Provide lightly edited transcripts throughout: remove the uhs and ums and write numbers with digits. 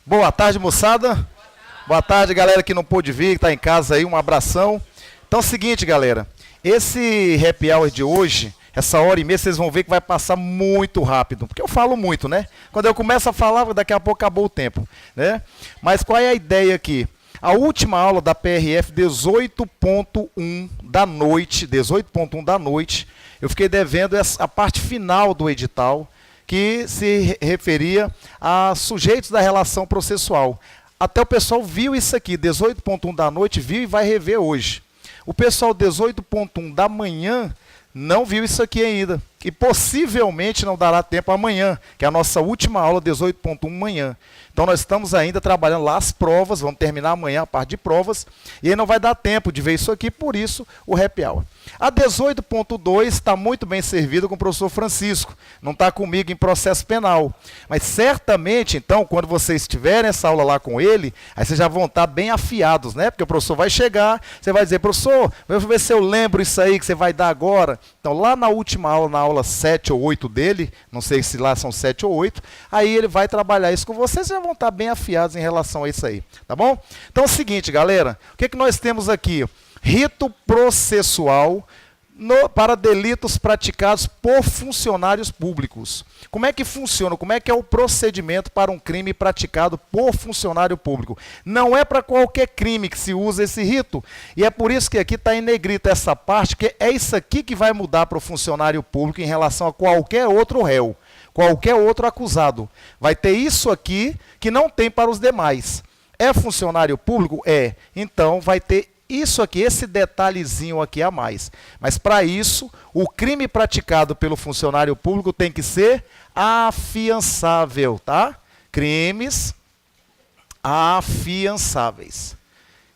Boa tarde, moçada. Boa tarde, galera que não pôde vir, que está em casa aí, um abração. Então é o seguinte, galera, esse happy hour de hoje, essa hora e meia, vocês vão ver que vai passar muito rápido, porque eu falo muito, né? Quando eu começo a falar, daqui a pouco acabou o tempo, né? Mas qual é a ideia aqui? A última aula da PRF 18.1 da noite, eu fiquei devendo a parte final do edital, que se referia a sujeitos da relação processual. Até o pessoal viu isso aqui, 18.1 da noite, viu e vai rever hoje. O pessoal 18.1 da manhã não viu isso aqui ainda. E possivelmente não dará tempo amanhã, que é a nossa última aula, 18.1 manhã. Então nós estamos ainda trabalhando lá as provas, vamos terminar amanhã a parte de provas, e aí não vai dar tempo de ver isso aqui, por isso o happy hour. A 18.2 está muito bem servida com o professor Francisco, não está comigo em processo penal. Mas certamente, então, quando vocês tiverem essa aula lá com ele, aí vocês já vão estar bem afiados, né? Porque o professor vai chegar, você vai dizer, professor, vou ver se eu lembro isso aí que você vai dar agora. Então lá na última aula, na aula 7 ou 8 dele, não sei se lá são 7 ou 8, aí ele vai trabalhar isso com vocês, já vão estar bem afiados em relação a isso aí, tá bom? Então é o seguinte, galera, o que nós temos aqui? Rito processual para delitos praticados por funcionários públicos. Como é que funciona? Como é que é o procedimento para um crime praticado por funcionário público? Não é para qualquer crime que se usa esse rito. E é por isso que aqui está em negrito essa parte, que é isso aqui que vai mudar para o funcionário público em relação a qualquer outro réu, qualquer outro acusado. Vai ter isso aqui que não tem para os demais. É funcionário público? É. Então vai ter isso aqui, esse detalhezinho aqui a mais. Mas para isso, o crime praticado pelo funcionário público tem que ser afiançável, tá? Crimes afiançáveis.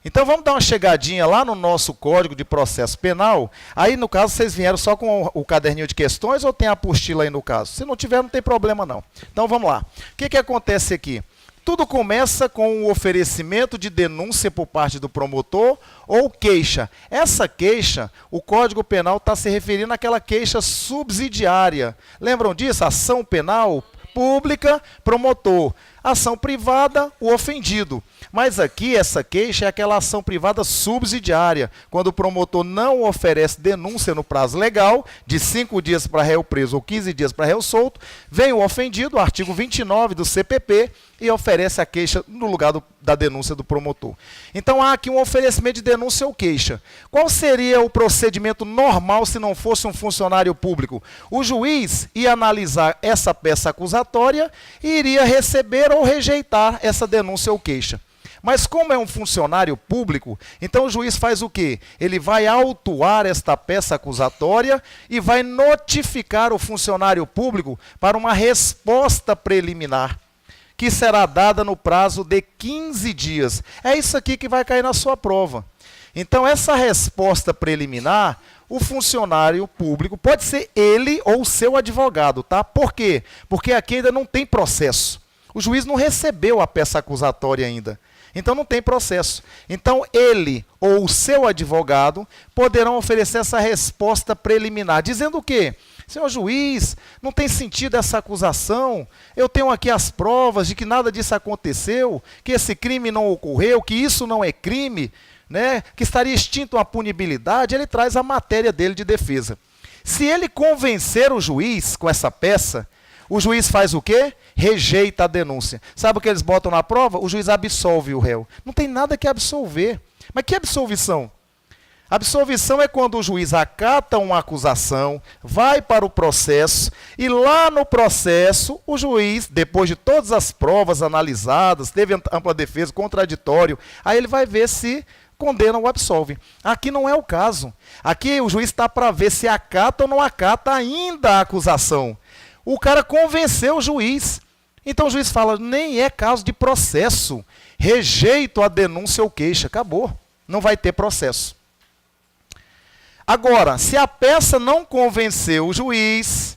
Então vamos dar uma chegadinha lá no nosso Código de Processo Penal. Aí, no caso, vocês vieram só com o caderninho de questões ou tem a apostila aí no caso? Se não tiver, não tem problema não. Então vamos lá. O que acontece aqui? Tudo começa com o oferecimento de denúncia por parte do promotor ou queixa. Essa queixa, o Código Penal está se referindo àquela queixa subsidiária. Lembram disso? Ação penal pública, promotor. Ação privada, o ofendido. Mas aqui, essa queixa é aquela ação privada subsidiária, quando o promotor não oferece denúncia no prazo legal, de 5 dias para réu preso ou 15 dias para réu solto, vem o ofendido, artigo 29 do CPP, e oferece a queixa no lugar da denúncia do promotor. Então há aqui um oferecimento de denúncia ou queixa. Qual seria o procedimento normal se não fosse um funcionário público? O juiz ia analisar essa peça acusatória e iria receber ou rejeitar essa denúncia ou queixa. Mas como é um funcionário público, então o juiz faz o quê? Ele vai autuar esta peça acusatória e vai notificar o funcionário público para uma resposta preliminar, que será dada no prazo de 15 dias. É isso aqui que vai cair na sua prova. Então essa resposta preliminar, o funcionário público pode ser ele ou o seu advogado, tá? Por quê? Porque aqui ainda não tem processo. O juiz não recebeu a peça acusatória ainda. Então não tem processo. Então ele ou o seu advogado poderão oferecer essa resposta preliminar, dizendo o quê? Senhor juiz, não tem sentido essa acusação, eu tenho aqui as provas de que nada disso aconteceu, que esse crime não ocorreu, que isso não é crime, né? Que estaria extinto a punibilidade, ele traz a matéria dele de defesa. Se ele convencer o juiz com essa peça, o juiz faz o quê? Rejeita a denúncia. Sabe o que eles botam na prova? O juiz absolve o réu. Não tem nada que absolver. Mas que absolvição? Absolvição é quando o juiz acata uma acusação, vai para o processo, e lá no processo, o juiz, depois de todas as provas analisadas, teve ampla defesa, contraditório, aí ele vai ver se condena ou absolve. Aqui não é o caso. Aqui o juiz está para ver se acata ou não acata ainda a acusação. O cara convenceu o juiz. Então o juiz fala, nem é caso de processo. Rejeito a denúncia ou queixa. Acabou. Não vai ter processo. Agora, se a peça não convenceu o juiz,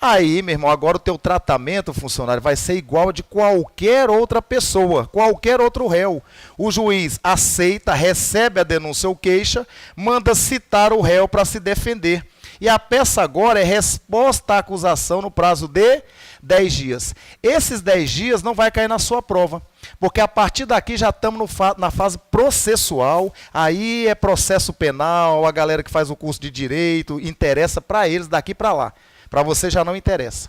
aí, meu irmão, agora o teu tratamento, funcionário, vai ser igual ao de qualquer outra pessoa, qualquer outro réu. O juiz aceita, recebe a denúncia ou queixa, manda citar o réu para se defender. E a peça agora é resposta à acusação no prazo de 10 dias. Esses 10 dias não vai cair na sua prova, porque a partir daqui já estamos na fase processual, aí é processo penal, a galera que faz o curso de direito, interessa para eles daqui para lá. Para você já não interessa.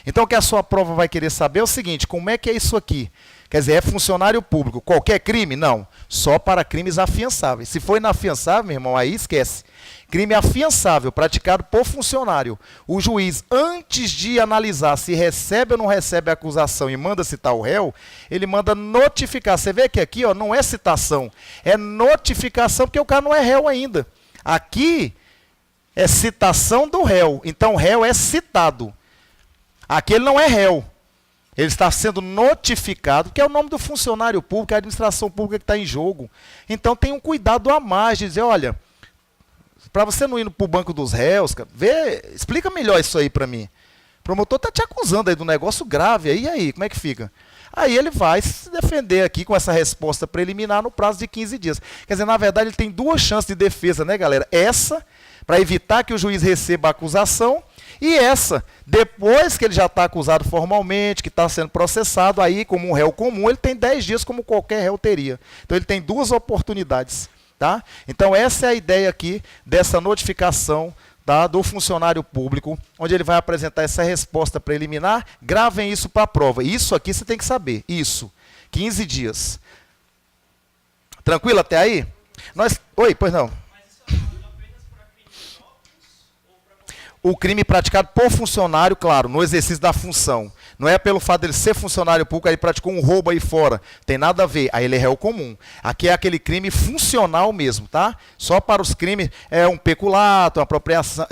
Então o que a sua prova vai querer saber é o seguinte, como é que é isso aqui? Quer dizer, é funcionário público, qualquer crime? Não, só para crimes afiançáveis. Se for inafiançável, meu irmão, aí esquece. Crime afiançável, praticado por funcionário. O juiz, antes de analisar se recebe ou não recebe a acusação e manda citar o réu, ele manda notificar. Você vê que aqui ó, não é citação, é notificação, porque o cara não é réu ainda. Aqui é citação do réu, então o réu é citado. Aqui ele não é réu. Ele está sendo notificado, que é o nome do funcionário público, é a administração pública que está em jogo. Então tem um cuidado a mais de dizer, olha, para você não ir para o banco dos réus, explica melhor isso aí para mim. O promotor está te acusando aí de um negócio grave, e aí, como é que fica? Aí ele vai se defender aqui com essa resposta preliminar no prazo de 15 dias. Quer dizer, na verdade, ele tem duas chances de defesa, né, galera? Essa, para evitar que o juiz receba a acusação, e essa, depois que ele já está acusado formalmente, que está sendo processado, aí como um réu comum, ele tem 10 dias como qualquer réu teria. Então ele tem duas oportunidades. Tá? Então essa é a ideia aqui dessa notificação, tá, do funcionário público, onde ele vai apresentar essa resposta preliminar. Gravem isso para a prova. Isso aqui você tem que saber. Isso. 15 dias. Tranquilo até aí? Oi, pois não. O crime praticado por funcionário, claro, no exercício da função. Não é pelo fato dele ser funcionário público, aí ele praticou um roubo aí fora. Tem nada a ver. Aí ele é réu comum. Aqui é aquele crime funcional mesmo, tá? Só para os crimes, é um peculato, uma apropriação,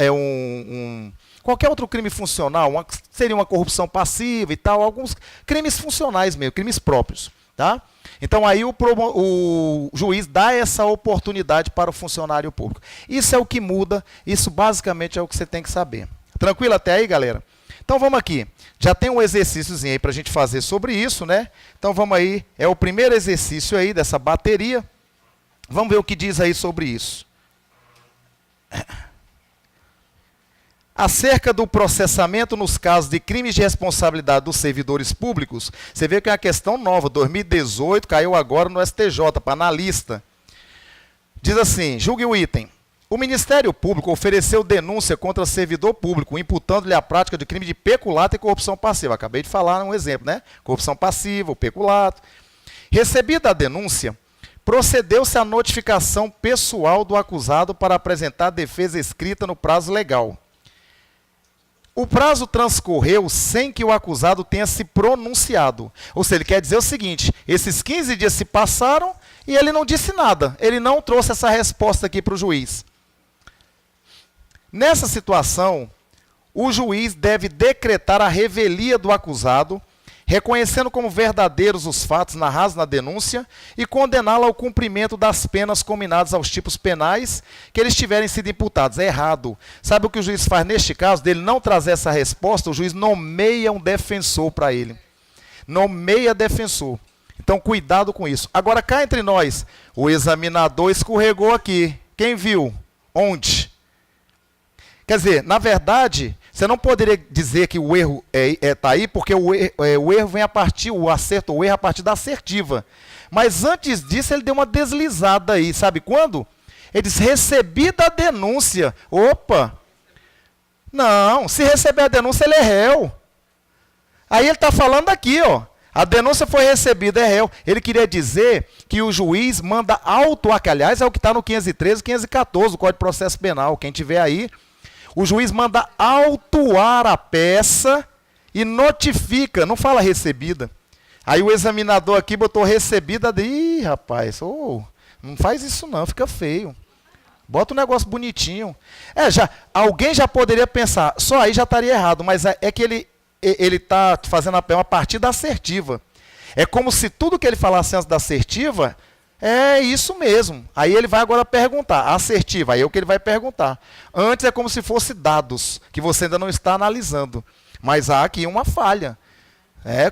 qualquer outro crime funcional, seria uma corrupção passiva e tal, alguns crimes funcionais mesmo, crimes próprios, tá? Então aí o juiz dá essa oportunidade para o funcionário público. Isso é o que muda, isso basicamente é o que você tem que saber. Tranquilo até aí, galera? Então vamos aqui. Já tem um exercíciozinho aí para a gente fazer sobre isso, né? Então vamos aí, é o primeiro exercício aí dessa bateria. Vamos ver o que diz aí sobre isso. Acerca do processamento nos casos de crimes de responsabilidade dos servidores públicos, você vê que é uma questão nova, 2018, caiu agora no STJ, para analista. Diz assim, julgue o item. O Ministério Público ofereceu denúncia contra servidor público, imputando-lhe a prática de crime de peculato e corrupção passiva. Acabei de falar um exemplo, né? Corrupção passiva, o peculato. Recebida a denúncia, procedeu-se à notificação pessoal do acusado para apresentar defesa escrita no prazo legal. O prazo transcorreu sem que o acusado tenha se pronunciado. Ou seja, ele quer dizer o seguinte, esses 15 dias se passaram e ele não disse nada. Ele não trouxe essa resposta aqui para o juiz. Nessa situação, o juiz deve decretar a revelia do acusado, reconhecendo como verdadeiros os fatos narrados na denúncia e condená-lo ao cumprimento das penas combinadas aos tipos penais que eles tiverem sido imputados. É errado. Sabe o que o juiz faz neste caso? Dele não trazer essa resposta, o juiz nomeia um defensor para ele. Nomeia defensor. Então, cuidado com isso. Agora, cá entre nós, o examinador escorregou aqui. Quem viu? Onde? Quer dizer, na verdade, você não poderia dizer que o erro está aí, porque o erro vem a partir, o acerto, o erro a partir da assertiva. Mas antes disso, ele deu uma deslizada aí. Sabe quando? Ele disse, recebida a denúncia. Opa! Não, se receber a denúncia, ele é réu. Aí ele está falando aqui, ó. A denúncia foi recebida, é réu. Ele queria dizer que o juiz manda autuar, que aliás é o que está no 513 e 514 do Código de Processo Penal. Quem tiver aí, o juiz manda autuar a peça e notifica, não fala recebida. Aí o examinador aqui botou recebida, ih, rapaz, não faz isso não, fica feio. Bota um negócio bonitinho. Alguém já poderia pensar, só aí já estaria errado, mas é que ele está fazendo a partir da assertiva. É como se tudo que ele falasse antes da assertiva, é isso mesmo. Aí ele vai agora perguntar, assertiva, aí é o que ele vai perguntar. Antes é como se fosse dados, que você ainda não está analisando. Mas há aqui uma falha.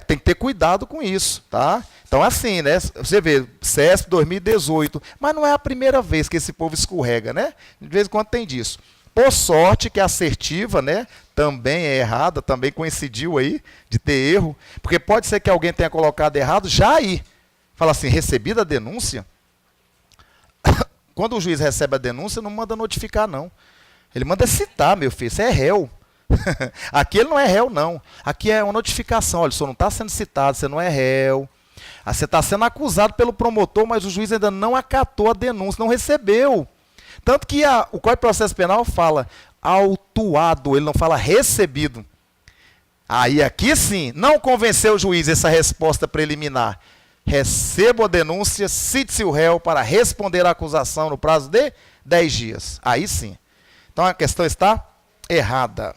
Tem que ter cuidado com isso, tá? Então assim, né? Você vê, CESP 2018, mas não é a primeira vez que esse povo escorrega, né? De vez em quando tem disso. Por sorte que a assertiva, né, também é errada, também coincidiu aí de ter erro, porque pode ser que alguém tenha colocado errado já aí. Fala assim, recebida a denúncia. Quando o juiz recebe a denúncia, não manda notificar, não. Ele manda citar, meu filho, você é réu. Aqui ele não é réu, não. Aqui é uma notificação. Olha, o senhor não está sendo citado, você não é réu. Você está sendo acusado pelo promotor, mas o juiz ainda não acatou a denúncia, não recebeu. Tanto que o Código de Processo Penal fala autuado, ele não fala recebido. Aí aqui sim, não convenceu o juiz essa resposta preliminar. Recebo a denúncia, cite-se o réu para responder à acusação no prazo de 10 dias. Aí sim. Então a questão está errada.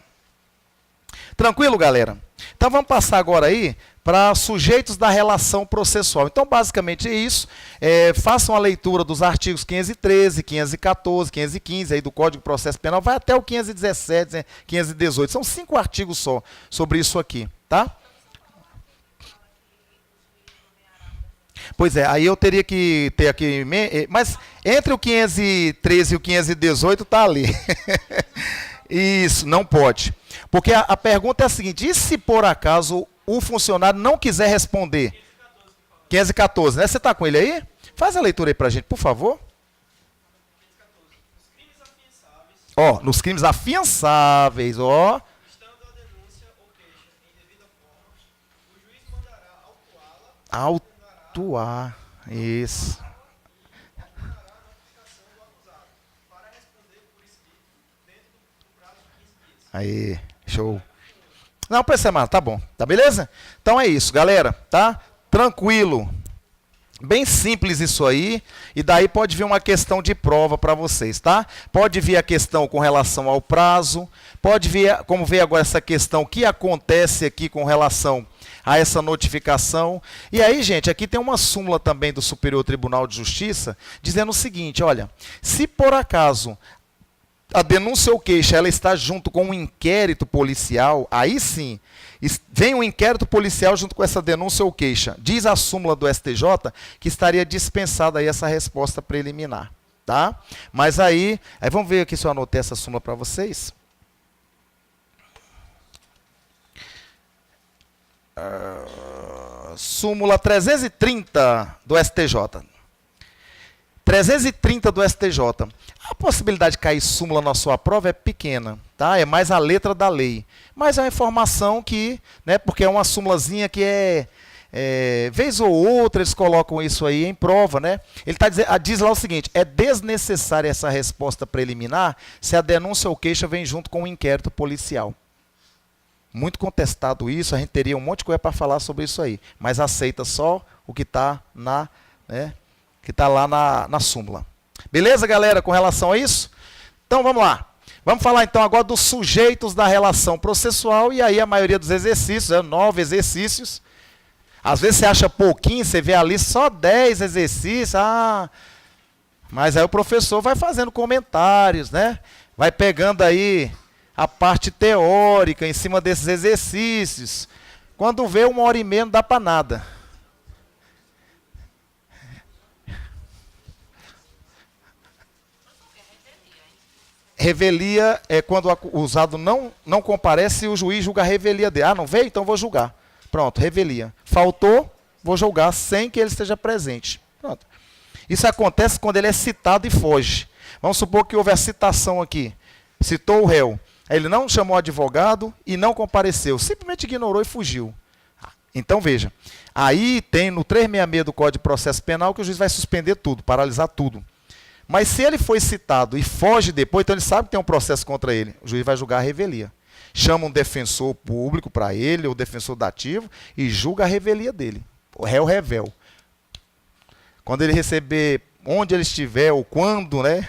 Tranquilo, galera? Então vamos passar agora aí para sujeitos da relação processual. Então, basicamente é isso. Façam a leitura dos artigos 513, 514, 515 aí do Código de Processo Penal, vai até o 517, né, 518. São 5 artigos só sobre isso aqui, tá? Pois é, aí eu teria que ter aqui, mas entre o 513 e o 518 está ali. Isso, não pode. Porque a pergunta é a seguinte, e se por acaso o funcionário não quiser responder? 514, né? Você está com ele aí? Faz a leitura aí para a gente, por favor. Ó, nos crimes afiançáveis, ó. Estando a denúncia ou queixa em devida forma, o juiz mandará autuá-la. Autuar, isso. Aí, show. Não precisa mais, tá bom, tá beleza? Então é isso, galera, tá? Tranquilo. Bem simples isso aí, e daí pode vir uma questão de prova para vocês, tá? Pode vir a questão com relação ao prazo, pode vir, como ver agora essa questão, o que acontece aqui com relação a essa notificação. E aí, gente, aqui tem uma súmula também do Superior Tribunal de Justiça, dizendo o seguinte, olha, se por acaso a denúncia ou queixa ela está junto com um inquérito policial, aí sim, vem um inquérito policial junto com essa denúncia ou queixa. Diz a súmula do STJ que estaria dispensada aí essa resposta preliminar, tá? Mas aí vamos ver aqui se eu anotei essa súmula para vocês. Súmula 330 do STJ. 330 do STJ. A possibilidade de cair súmula na sua prova é pequena, tá? É mais a letra da lei. Mas é uma informação que, né, porque é uma súmulazinha que vez ou outra eles colocam isso aí em prova, né? Ele diz lá o seguinte, é desnecessária essa resposta preliminar se a denúncia ou queixa vem junto com o inquérito policial. Muito contestado isso, a gente teria um monte de coisa para falar sobre isso aí, mas aceita só o que está lá na súmula. Beleza, galera, com relação a isso? Então, vamos lá. Vamos falar, então, agora dos sujeitos da relação processual, e aí a maioria dos exercícios, 9 exercícios. Às vezes você acha pouquinho, você vê ali só 10 exercícios, mas aí o professor vai fazendo comentários, né? Vai pegando aí a parte teórica em cima desses exercícios. Quando vê 1h30 não dá para nada. Revelia é quando o acusado não comparece e o juiz julga a revelia dele. Não veio? Então vou julgar. Pronto, revelia. Faltou, vou julgar sem que ele esteja presente. Pronto. Isso acontece quando ele é citado e foge. Vamos supor que houve a citação aqui. Citou o réu. Ele não chamou o advogado e não compareceu. Simplesmente ignorou e fugiu. Então veja. Aí tem no 366 do Código de Processo Penal que o juiz vai suspender tudo, paralisar tudo. Mas se ele foi citado e foge depois, então ele sabe que tem um processo contra ele. O juiz vai julgar a revelia. Chama um defensor público para ele, ou defensor dativo, e julga a revelia dele. O réu revel. Quando ele receber, onde ele estiver, ou quando, né?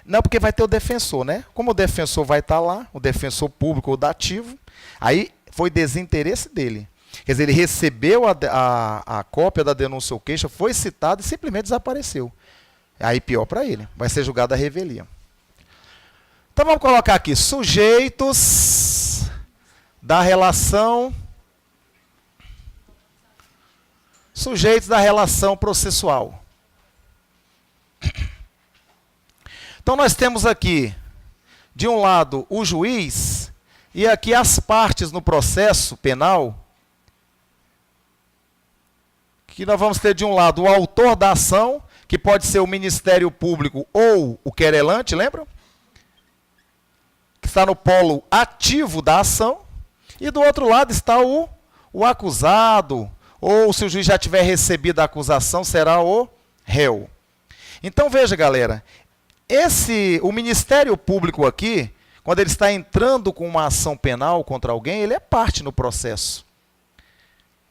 Não, porque vai ter o defensor, né? Como o defensor vai estar lá, o defensor público ou dativo, aí foi desinteresse dele. Quer dizer, ele recebeu a cópia da denúncia ou queixa, foi citado e simplesmente desapareceu. Aí pior para ele, vai ser julgado a revelia. Então vamos colocar aqui, sujeitos da relação processual. Então, nós temos aqui, de um lado, o juiz, e aqui as partes no processo penal, que nós vamos ter, de um lado, o autor da ação, que pode ser o Ministério Público ou o querelante, lembram? Que está no polo ativo da ação. E do outro lado está o acusado, ou se o juiz já tiver recebido a acusação, será o réu. Então veja, galera, o Ministério Público aqui, quando ele está entrando com uma ação penal contra alguém, ele é parte no processo.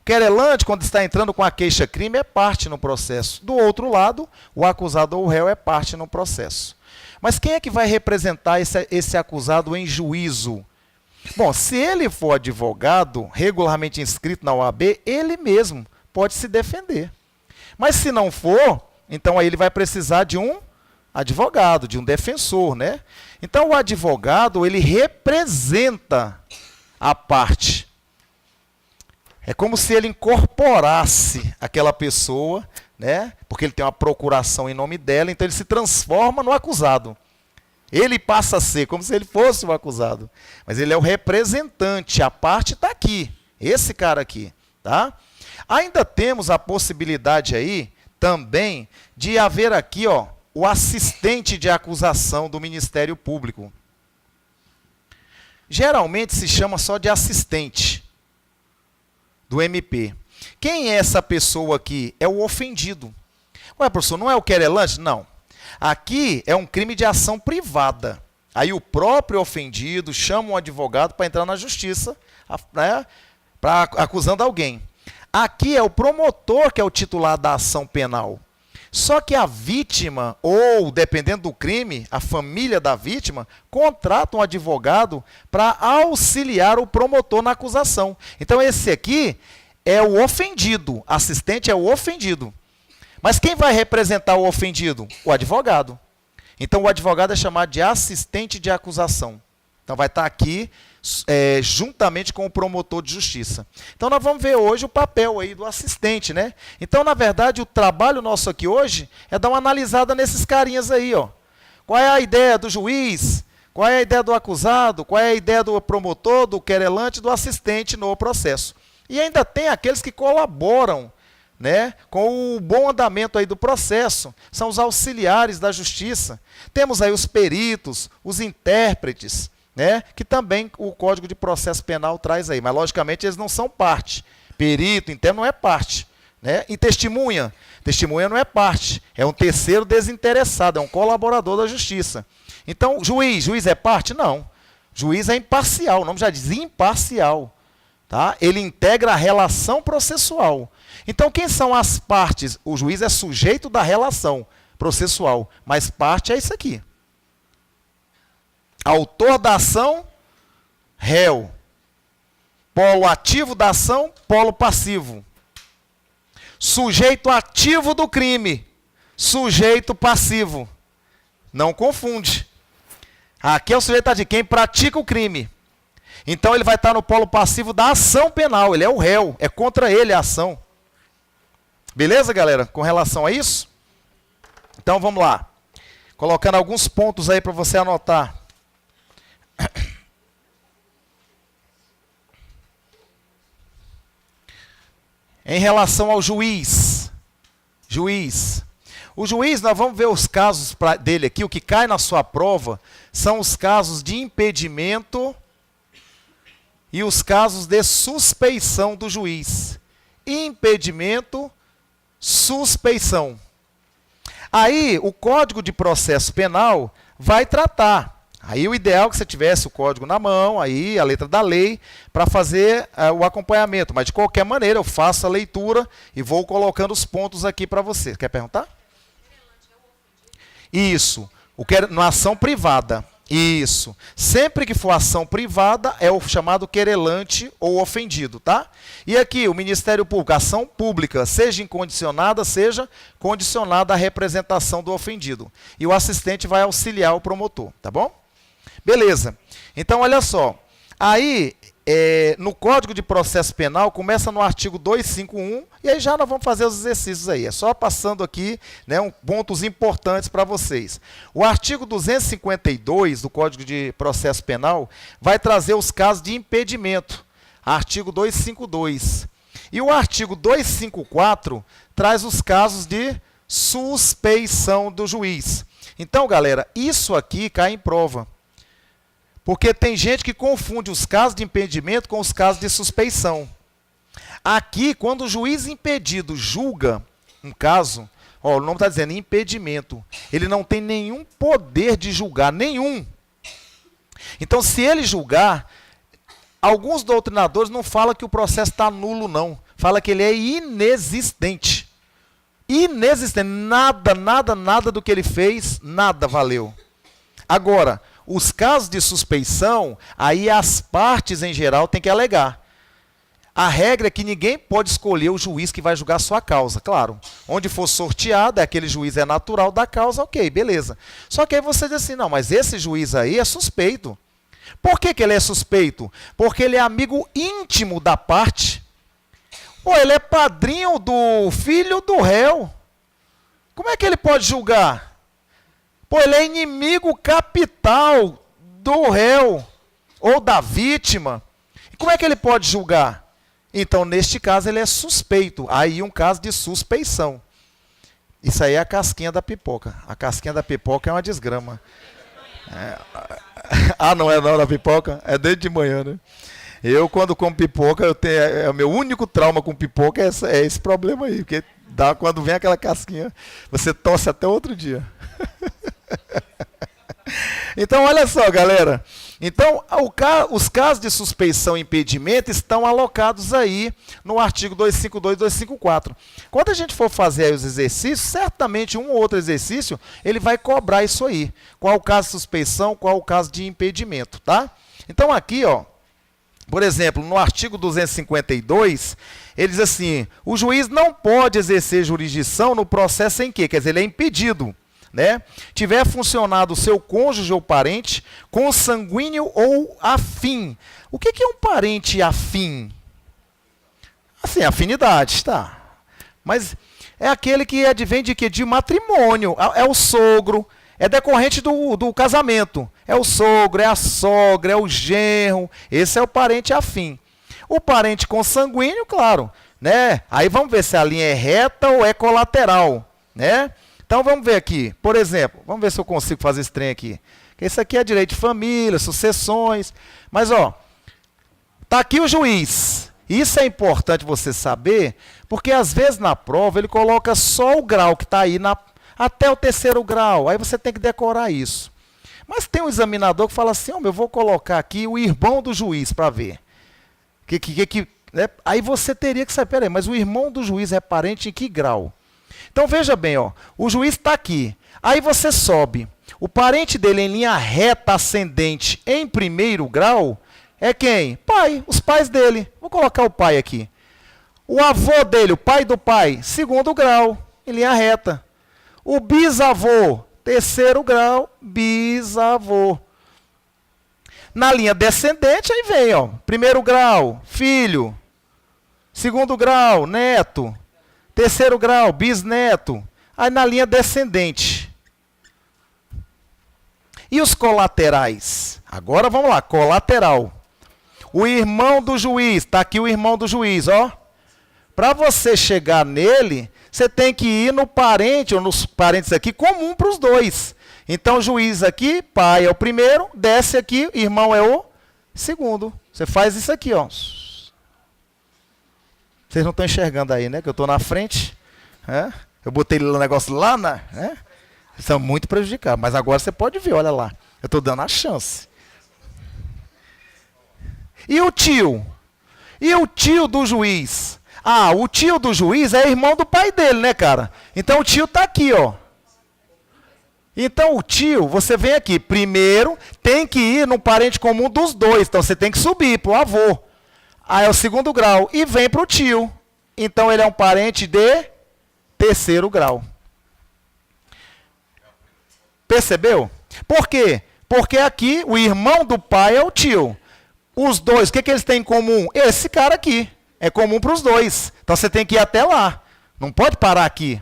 O querelante, quando está entrando com a queixa-crime, é parte no processo. Do outro lado, o acusado ou o réu é parte no processo. Mas quem é que vai representar esse acusado em juízo? Bom, se ele for advogado, regularmente inscrito na OAB, ele mesmo pode se defender. Mas se não for, então aí ele vai precisar de um advogado, de um defensor, né? Então o advogado, ele representa a parte. É como se ele incorporasse aquela pessoa, né? Porque ele tem uma procuração em nome dela, então ele se transforma no acusado. Ele passa a ser como se ele fosse o acusado. Mas ele é o representante, a parte está aqui, esse cara aqui. Tá? Ainda temos a possibilidade aí, também, de haver aqui o assistente de acusação do Ministério Público. Geralmente se chama só de assistente do MP. Quem é essa pessoa aqui? É o ofendido. Ué, professor, não é o querelante? Não. Aqui é um crime de ação privada. Aí o próprio ofendido chama um advogado para entrar na justiça, né, acusando alguém. Aqui é o promotor que é o titular da ação penal. Só que a vítima, ou dependendo do crime, a família da vítima, contrata um advogado para auxiliar o promotor na acusação. Então esse aqui é o ofendido, assistente é o ofendido. Mas quem vai representar o ofendido? O advogado. Então o advogado é chamado de assistente de acusação. Então vai estar aqui juntamente com o promotor de justiça. Então nós vamos ver hoje o papel aí do assistente, né? Então, na verdade, o trabalho nosso aqui hoje é dar uma analisada nesses carinhas aí, ó. Qual é a ideia do juiz? Qual é a ideia do acusado? Qual é a ideia do promotor, do querelante, do assistente no processo? E ainda tem aqueles que colaboram, né, com o bom andamento aí do processo, são os auxiliares da justiça. Temos aí os peritos, os intérpretes, né, que também o Código de Processo Penal traz aí, mas logicamente eles não são parte. Perito, interno não é parte, né? E testemunha não é parte, é um terceiro desinteressado, é um colaborador da justiça. Então, juiz é parte? Não. Juiz é imparcial, o nome já diz imparcial. Tá? Ele integra a relação processual. Então, quem são as partes? O juiz é sujeito da relação processual, mas parte é isso aqui. Autor da ação, réu. Polo ativo da ação, polo passivo. Sujeito ativo do crime, sujeito passivo. Não confunde. Aqui é o sujeito de quem pratica o crime. Então ele vai estar no polo passivo da ação penal, ele é o réu, é contra ele a ação. Beleza, galera? Com relação a isso? Então vamos lá. Colocando alguns pontos aí para você anotar. Em relação ao juiz. O juiz, nós vamos ver os casos dele aqui, o que cai na sua prova são os casos de impedimento e os casos de suspeição do juiz. Impedimento, suspeição. Aí, o Código de Processo Penal vai tratar. Aí, o ideal é que você tivesse o código na mão, aí a letra da lei, para fazer o acompanhamento. Mas, de qualquer maneira, eu faço a leitura e vou colocando os pontos aqui para você. Quer perguntar? Isso. Na ação privada. Isso. Sempre que for ação privada, é o chamado querelante ou ofendido, tá? E aqui, o Ministério Público, ação pública, seja incondicionada, seja condicionada à representação do ofendido. E o assistente vai auxiliar o promotor, tá bom? Beleza. Então, olha só. Aí, no Código de Processo Penal, começa no artigo 251, e aí já nós vamos fazer os exercícios aí. É só passando aqui, né, pontos importantes para vocês. O artigo 252 do Código de Processo Penal vai trazer os casos de impedimento. Artigo 252. E o artigo 254 traz os casos de suspeição do juiz. Então, galera, isso aqui cai em prova. Porque tem gente que confunde os casos de impedimento com os casos de suspeição. Aqui, quando o juiz impedido julga um caso, ó, o nome está dizendo impedimento, ele não tem nenhum poder de julgar, nenhum. Então, se ele julgar, alguns doutrinadores não falam que o processo está nulo, não. Fala que ele é inexistente. Inexistente. Nada do que ele fez, nada valeu. Agora, os casos de suspeição, aí as partes em geral têm que alegar. A regra é que ninguém pode escolher o juiz que vai julgar a sua causa, claro. Onde for sorteado, aquele juiz é natural da causa, ok, beleza. Só que aí você diz assim, não, mas esse juiz aí é suspeito. Por que ele é suspeito? Porque ele é amigo íntimo da parte. Pô, ele é padrinho do filho do réu. Como é que ele pode julgar? Pô, ele é inimigo capital do réu ou da vítima. E como é que ele pode julgar? Então, neste caso, ele é suspeito. Aí, um caso de suspeição. Isso aí é a casquinha da pipoca. A casquinha da pipoca é uma desgrama. Ah, não é não da pipoca? É desde de manhã, né? Eu, quando como pipoca, o meu único trauma com pipoca é esse problema aí. Porque quando vem aquela casquinha, você tosse até outro dia. Então, olha só, galera. Então, os casos de suspeição e impedimento estão alocados aí no artigo 252 e 254. Quando a gente for fazer aí os exercícios, certamente um ou outro exercício, ele vai cobrar isso aí. Qual o caso de suspeição, qual o caso de impedimento, tá? Então, aqui, ó, por exemplo, no artigo 252, ele diz assim, o juiz não pode exercer jurisdição no processo em que, quer dizer, ele é impedido, né? Tiver funcionado o seu cônjuge ou parente, consanguíneo ou afim. O que é um parente afim? Assim, afinidade, tá. Mas é aquele que advém de quê? De matrimônio. É o sogro, é decorrente do casamento. É o sogro, é a sogra, é o genro. Esse é o parente afim. O parente consanguíneo, claro, né? Aí vamos ver se a linha é reta ou é colateral, né? Então vamos ver aqui, por exemplo, vamos ver se eu consigo fazer esse trem aqui. Esse aqui é direito de família, sucessões. Mas, ó, tá aqui o juiz. Isso é importante você saber, porque às vezes na prova ele coloca só o grau que está aí até o 3º grau. Aí você tem que decorar isso. Mas tem um examinador que fala assim, eu vou colocar aqui o irmão do juiz para ver. Né? Aí você teria que saber, peraí, mas o irmão do juiz é parente em que grau? Então veja bem, ó, o juiz está aqui. Aí você sobe. O parente dele em linha reta ascendente em 1º grau é quem? Pai, os pais dele. Vou colocar o pai aqui. O avô dele, o pai do pai, 2º grau, em linha reta. O bisavô, 3º grau, bisavô. Na linha descendente, aí vem, ó, 1º grau, filho. 2º grau, neto. 3º grau, bisneto. Aí na linha descendente. E os colaterais? Agora vamos lá, colateral. O irmão do juiz, está aqui o irmão do juiz, ó. Para você chegar nele, você tem que ir no parente, ou nos parentes aqui, comum para os dois. Então, juiz aqui, pai é o primeiro, desce aqui, irmão é o segundo. Você faz isso aqui, ó. Vocês não estão enxergando aí, né? Que eu estou na frente. Eu botei o negócio lá na... Isso é muito prejudicado. Mas agora você pode ver, olha lá. Eu estou dando a chance. E o tio? E o tio do juiz? Ah, o tio do juiz é irmão do pai dele, né, cara? Então o tio está aqui, ó. Então o tio, você vem aqui. Primeiro, tem que ir no parente comum dos dois. Então você tem que subir para o avô. Aí é o 2º grau. E vem para o tio. Então ele é um parente de 3º grau. Percebeu? Por quê? Porque aqui o irmão do pai é o tio. Os dois, o que eles têm em comum? Esse cara aqui. É comum para os dois. Então você tem que ir até lá. Não pode parar aqui.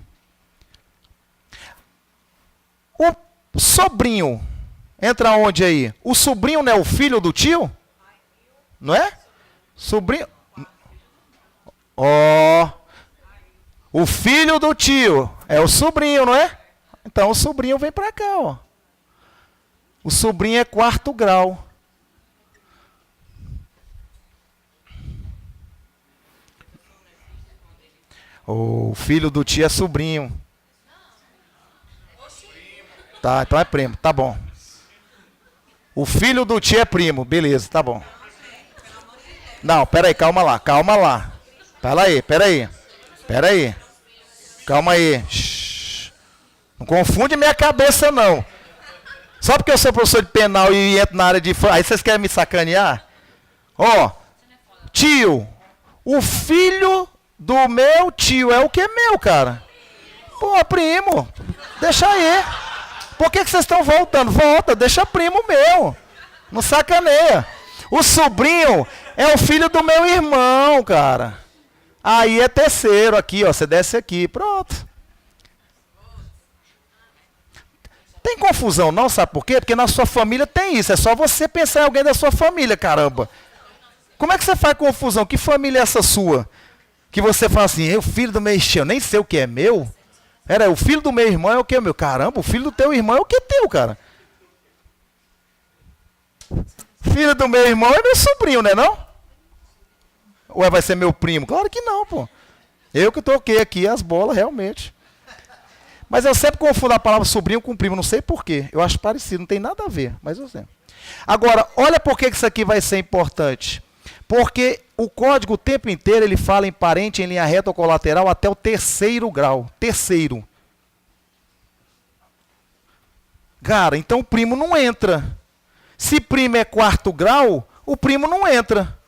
O sobrinho. Entra onde aí? O sobrinho não é o filho do tio? Não é? Sobrinho. Ó. O filho do tio é o sobrinho, não é? Então o sobrinho vem para cá, ó. O sobrinho é 4º grau. O filho do tio é sobrinho. Tá, então é primo, tá bom. O filho do tio é primo, beleza, tá bom. Não, peraí, calma lá. Peraí. Calma aí. Shhh. Não confunde minha cabeça, não. Só porque eu sou professor de penal e entro na área de... Aí vocês querem me sacanear? Ó, tio, o filho do meu tio é o que é meu, cara? Pô, primo, deixa aí. Por que vocês estão voltando? Volta, deixa primo meu. Não sacaneia. O sobrinho é o filho do meu irmão, cara. Aí é 3º aqui, ó. Você desce aqui, pronto. Tem confusão não, sabe por quê? Porque na sua família tem isso. É só você pensar em alguém da sua família, caramba. Como é que você faz confusão? Que família é essa sua? Que você fala assim, eu filho do meu irmão, eu nem sei o que é meu. Era, o filho do meu irmão é o que é meu. Caramba, o filho do teu irmão é o que é teu, cara. Filho do meu irmão é meu sobrinho, né não? Ou vai ser meu primo? Claro que não, pô. Eu que toquei aqui as bolas, realmente. Mas eu sempre confundo a palavra sobrinho com primo, não sei porquê. Eu acho parecido, não tem nada a ver, mas eu sei. Agora, olha por que isso aqui vai ser importante. Porque o código o tempo inteiro ele fala em parente em linha reta ou colateral até o 3º grau. 3º. Cara, então o primo não entra. Se primo é 4º grau, o primo não entra.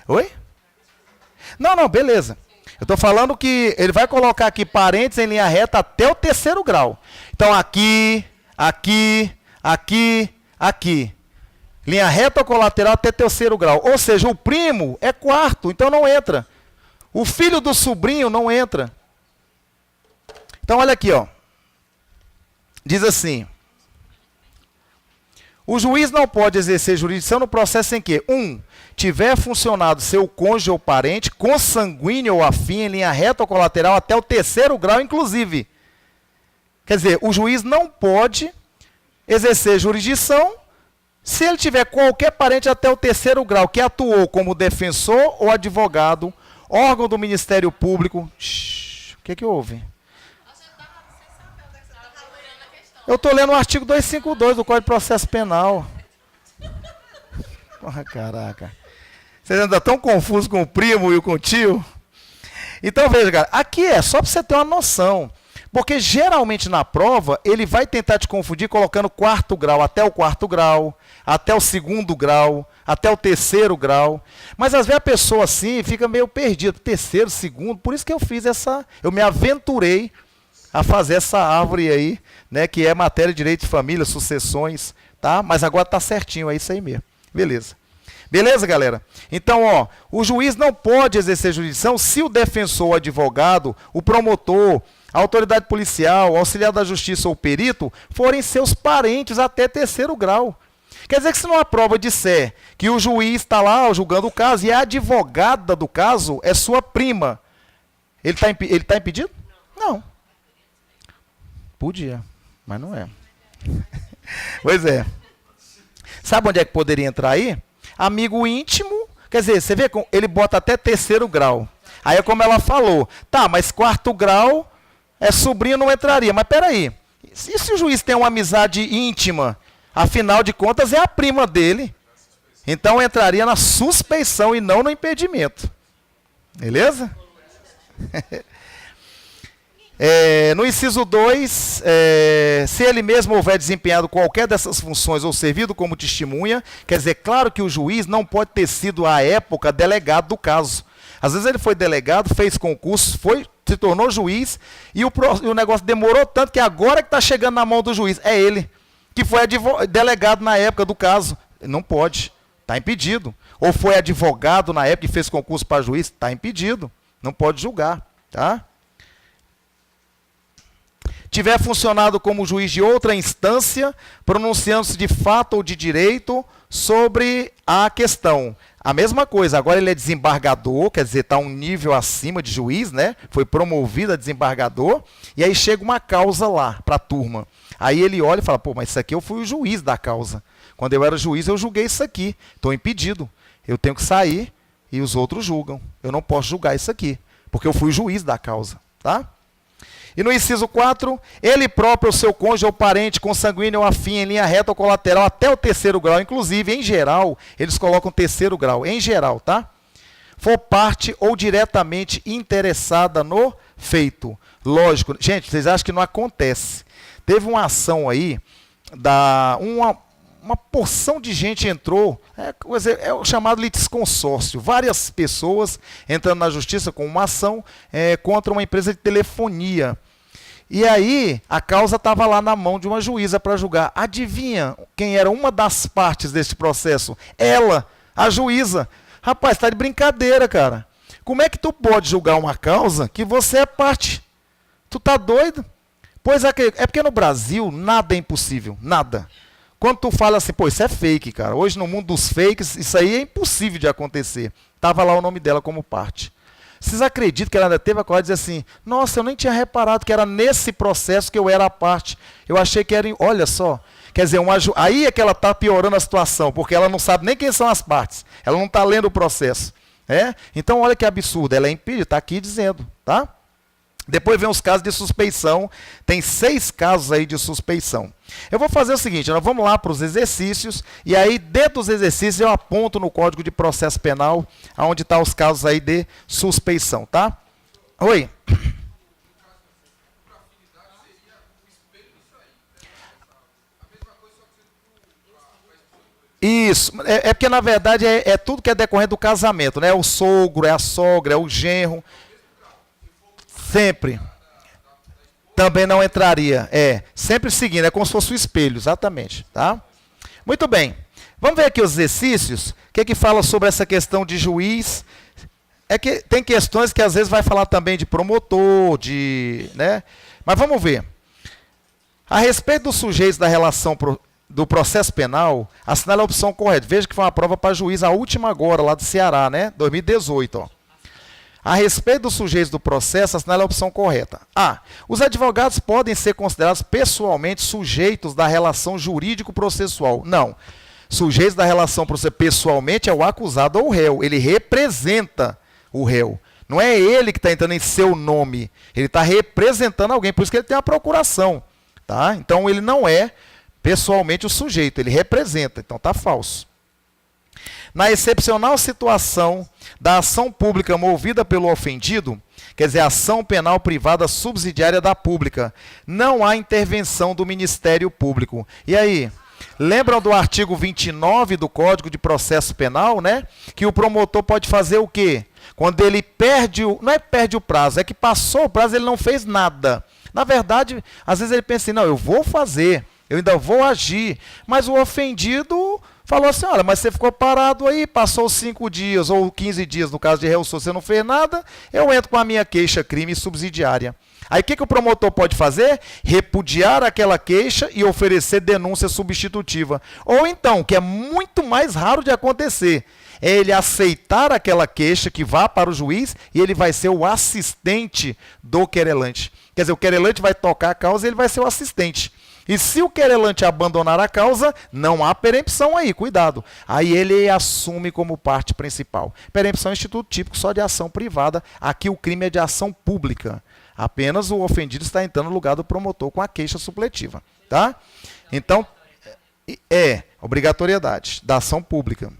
Oi? Não, beleza. Eu estou falando que ele vai colocar aqui parentes em linha reta até o 3º grau. Então aqui. Linha reta ou colateral até 3º grau. Ou seja, o primo é 4º, então não entra. O filho do sobrinho não entra. Então olha aqui, ó. Diz assim. O juiz não pode exercer jurisdição no processo em que 1. Tiver funcionado seu cônjuge ou parente, consanguíneo ou afim, em linha reta ou colateral, até o 3º grau, inclusive. Quer dizer, o juiz não pode exercer jurisdição se ele tiver qualquer parente até o 3º grau, que atuou como defensor ou advogado, órgão do Ministério Público. Shhh, o que houve? Eu estou lendo o artigo 252 do Código de Processo Penal. Porra, caraca. Vocês ainda estão confusos com o primo e com o tio? Então, veja, cara, aqui é só para você ter uma noção. Porque, geralmente, na prova, ele vai tentar te confundir colocando 4º grau até o 4º grau, até o 2º grau, até o 3º grau. Mas, às vezes, a pessoa, assim, fica meio perdida. 3º, 2º, por isso que eu fiz essa... Eu me aventurei a fazer essa árvore aí, né, que é matéria de direito de família, sucessões, tá? Mas agora está certinho, é isso aí mesmo. Beleza. Beleza, galera? Então, ó, o juiz não pode exercer jurisdição se o defensor, o advogado, o promotor, a autoridade policial, o auxiliar da justiça ou o perito forem seus parentes até 3º grau. Quer dizer que se numa prova disser que o juiz está lá julgando o caso e a advogada do caso é sua prima, ele tá impedido? Não. Podia, mas não é. Pois é. Sabe onde é que poderia entrar aí? Amigo íntimo, quer dizer, você vê, ele bota até 3º grau. Aí é como ela falou, tá, mas 4º grau é sobrinho, não entraria. Mas peraí, e se o juiz tem uma amizade íntima? Afinal de contas, é a prima dele. Então entraria na suspeição e não no impedimento. Beleza? No inciso 2, se ele mesmo houver desempenhado qualquer dessas funções ou servido como testemunha, quer dizer, claro que o juiz não pode ter sido, à época, delegado do caso. Às vezes ele foi delegado, fez concurso, se tornou juiz, e o negócio demorou tanto que agora que está chegando na mão do juiz. É ele. que foi delegado na época do caso. Não pode, está impedido. Ou foi advogado na época e fez concurso para juiz, está impedido. Não pode julgar. Tá? Tiver funcionado como juiz de outra instância, pronunciando-se de fato ou de direito sobre a questão. A mesma coisa, agora ele é desembargador, quer dizer, está um nível acima de juiz, né? Foi promovido a desembargador, e aí chega uma causa lá para a turma. Aí ele olha e fala, pô, mas isso aqui eu fui o juiz da causa. Quando eu era juiz, eu julguei isso aqui. Estou impedido. Eu tenho que sair e os outros julgam. Eu não posso julgar isso aqui, porque eu fui o juiz da causa. Tá? E no inciso 4, ele próprio, o seu cônjuge ou parente, consanguíneo ou afim, em linha reta ou colateral, até o terceiro grau, inclusive, em geral, eles colocam terceiro grau, em geral, tá? For parte ou diretamente interessada no feito. Lógico, gente, vocês acham que não acontece. Teve uma ação aí, uma porção de gente entrou, é o chamado litisconsórcio, várias pessoas entrando na justiça com uma ação contra uma empresa de telefonia. E aí, a causa estava lá na mão de uma juíza para julgar. Adivinha quem era uma das partes desse processo? Ela, a juíza. Rapaz, está de brincadeira, cara. Como é que tu pode julgar uma causa que você é parte? Tu tá doido? Pois é porque no Brasil nada é impossível, nada. Quando tu fala assim, pô, isso é fake, cara. Hoje no mundo dos fakes, isso aí é impossível de acontecer. Tava lá o nome dela como parte. Vocês acreditam que ela ainda teve a coragem de dizer assim, nossa, eu nem tinha reparado que era nesse processo que eu era a parte. Eu achei que era, olha só. Quer dizer, aí é que ela está piorando a situação, porque ela não sabe nem quem são as partes. Ela não está lendo o processo. Então, olha que absurdo. Ela é impedida, está aqui dizendo, tá? Depois vem os casos de suspeição. Tem 6 casos aí de suspeição. Eu vou fazer o seguinte, nós vamos lá para os exercícios, e aí dentro dos exercícios eu aponto no Código de Processo Penal, onde estão os casos aí de suspeição, tá? Oi? Isso, é porque na verdade é tudo que é decorrente do casamento, né? É o sogro, é a sogra, é o genro. Sempre. Também não entraria. Sempre seguindo, é como se fosse o espelho, exatamente. Tá? Muito bem. Vamos ver aqui os exercícios. O que fala sobre essa questão de juiz? É que tem questões que às vezes vai falar também de promotor, né? Mas vamos ver. A respeito dos sujeitos da relação do processo penal, assinale a opção correta. Veja que foi uma prova para juiz, a última agora, lá do Ceará, né? 2018, ó. A respeito dos sujeitos do processo, assinale a opção correta. A. Os advogados podem ser considerados pessoalmente sujeitos da relação jurídico-processual. Não. Sujeitos da relação pessoalmente é o acusado ou o réu. Ele representa o réu. Não é ele que está entrando em seu nome. Ele está representando alguém. Por isso que ele tem a procuração. Tá? Então, ele não é pessoalmente o sujeito. Ele representa. Então, está falso. Na excepcional situação da ação pública movida pelo ofendido, quer dizer, ação penal privada subsidiária da pública, não há intervenção do Ministério Público. E aí? Lembram do artigo 29 do Código de Processo Penal, né? Que o promotor pode fazer o quê? Quando ele perde não é perde o prazo, é que passou o prazo e ele não fez nada. Na verdade, às vezes ele pensa assim, não, eu vou fazer, eu ainda vou agir, mas o ofendido falou assim, olha, mas você ficou parado aí, passou 5 dias ou 15 dias, no caso de réu, você não fez nada, eu entro com a minha queixa-crime subsidiária. Aí o que o promotor pode fazer? Repudiar aquela queixa e oferecer denúncia substitutiva. Ou então, que é muito mais raro de acontecer, é ele aceitar aquela queixa que vá para o juiz e ele vai ser o assistente do querelante. Quer dizer, o querelante vai tocar a causa e ele vai ser o assistente. E se o querelante abandonar a causa, não há perempção aí, cuidado. Aí ele assume como parte principal. Perempção é um instituto típico só de ação privada. Aqui o crime é de ação pública. Apenas o ofendido está entrando no lugar do promotor com a queixa supletiva. Tá? Então, obrigatoriedade da ação pública.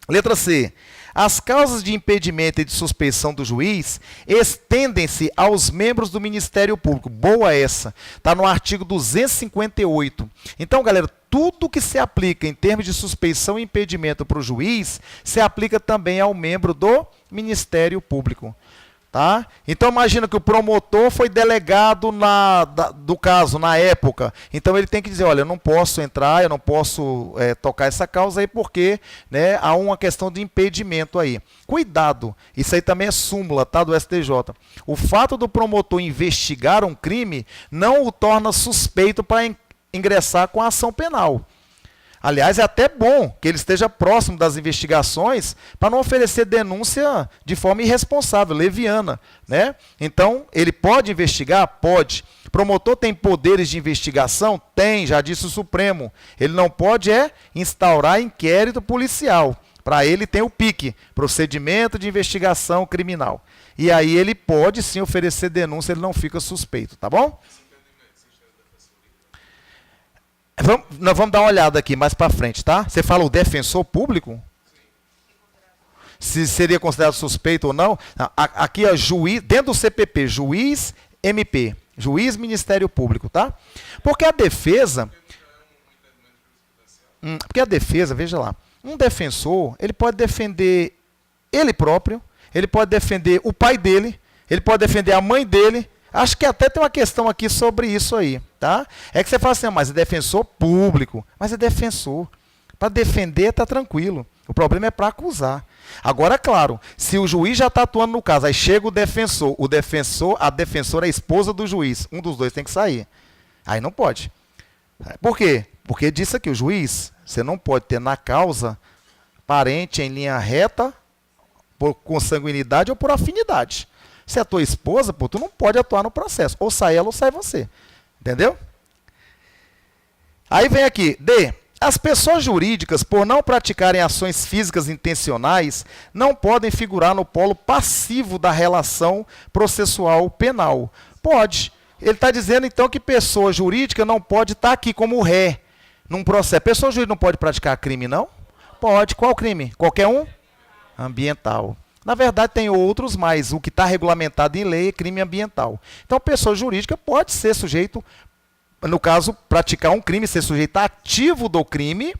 Letra C. As causas de impedimento e de suspeição do juiz estendem-se aos membros do Ministério Público. Boa essa. Está no artigo 258. Então, galera, tudo que se aplica em termos de suspeição e impedimento para o juiz, se aplica também ao membro do Ministério Público. Tá? Então imagina que o promotor foi delegado do caso na época. Então ele tem que dizer, olha, eu não posso entrar, eu não posso tocar essa causa aí porque, né, há uma questão de impedimento aí. Cuidado, isso aí também é súmula, tá, do STJ. O fato do promotor investigar um crime não o torna suspeito para ingressar com a ação penal. Aliás, é até bom que ele esteja próximo das investigações para não oferecer denúncia de forma irresponsável, leviana, né? Então, ele pode investigar? Pode. Promotor tem poderes de investigação? Tem, já disse o Supremo. Ele não pode instaurar inquérito policial. Para ele tem o PIC, Procedimento de Investigação Criminal. E aí ele pode sim oferecer denúncia, ele não fica suspeito, tá bom? Nós vamos dar uma olhada aqui mais para frente, tá? Você fala o defensor público? Se seria considerado suspeito ou não? Aqui, ó, juiz, dentro do CPP, juiz MP, juiz Ministério Público, tá? Porque a defesa, veja lá, um defensor, ele pode defender ele próprio, ele pode defender o pai dele, ele pode defender a mãe dele. Acho que até tem uma questão aqui sobre isso aí, tá? É que você fala assim, mas é defensor público. Mas é defensor. Para defender, está tranquilo. O problema é para acusar. Agora, claro, se o juiz já está atuando no caso, aí chega a defensora é a esposa do juiz. Um dos dois tem que sair. Aí não pode. Por quê? Porque disse aqui, o juiz, você não pode ter na causa parente em linha reta, por consanguinidade ou por afinidade. Se é a tua esposa, pô, tu não pode atuar no processo. Ou sai ela ou sai você. Entendeu? Aí vem aqui, D. As pessoas jurídicas, por não praticarem ações físicas intencionais, não podem figurar no polo passivo da relação processual penal. Pode. Ele está dizendo, então, que pessoa jurídica não pode estar aqui como ré num processo. Pessoa jurídica não pode praticar crime, não? Pode. Qual crime? Qualquer um? Ambiental. Na verdade, tem outros, mas o que está regulamentado em lei é crime ambiental. Então, a pessoa jurídica pode ser sujeito, no caso, praticar um crime, ser sujeito ativo do crime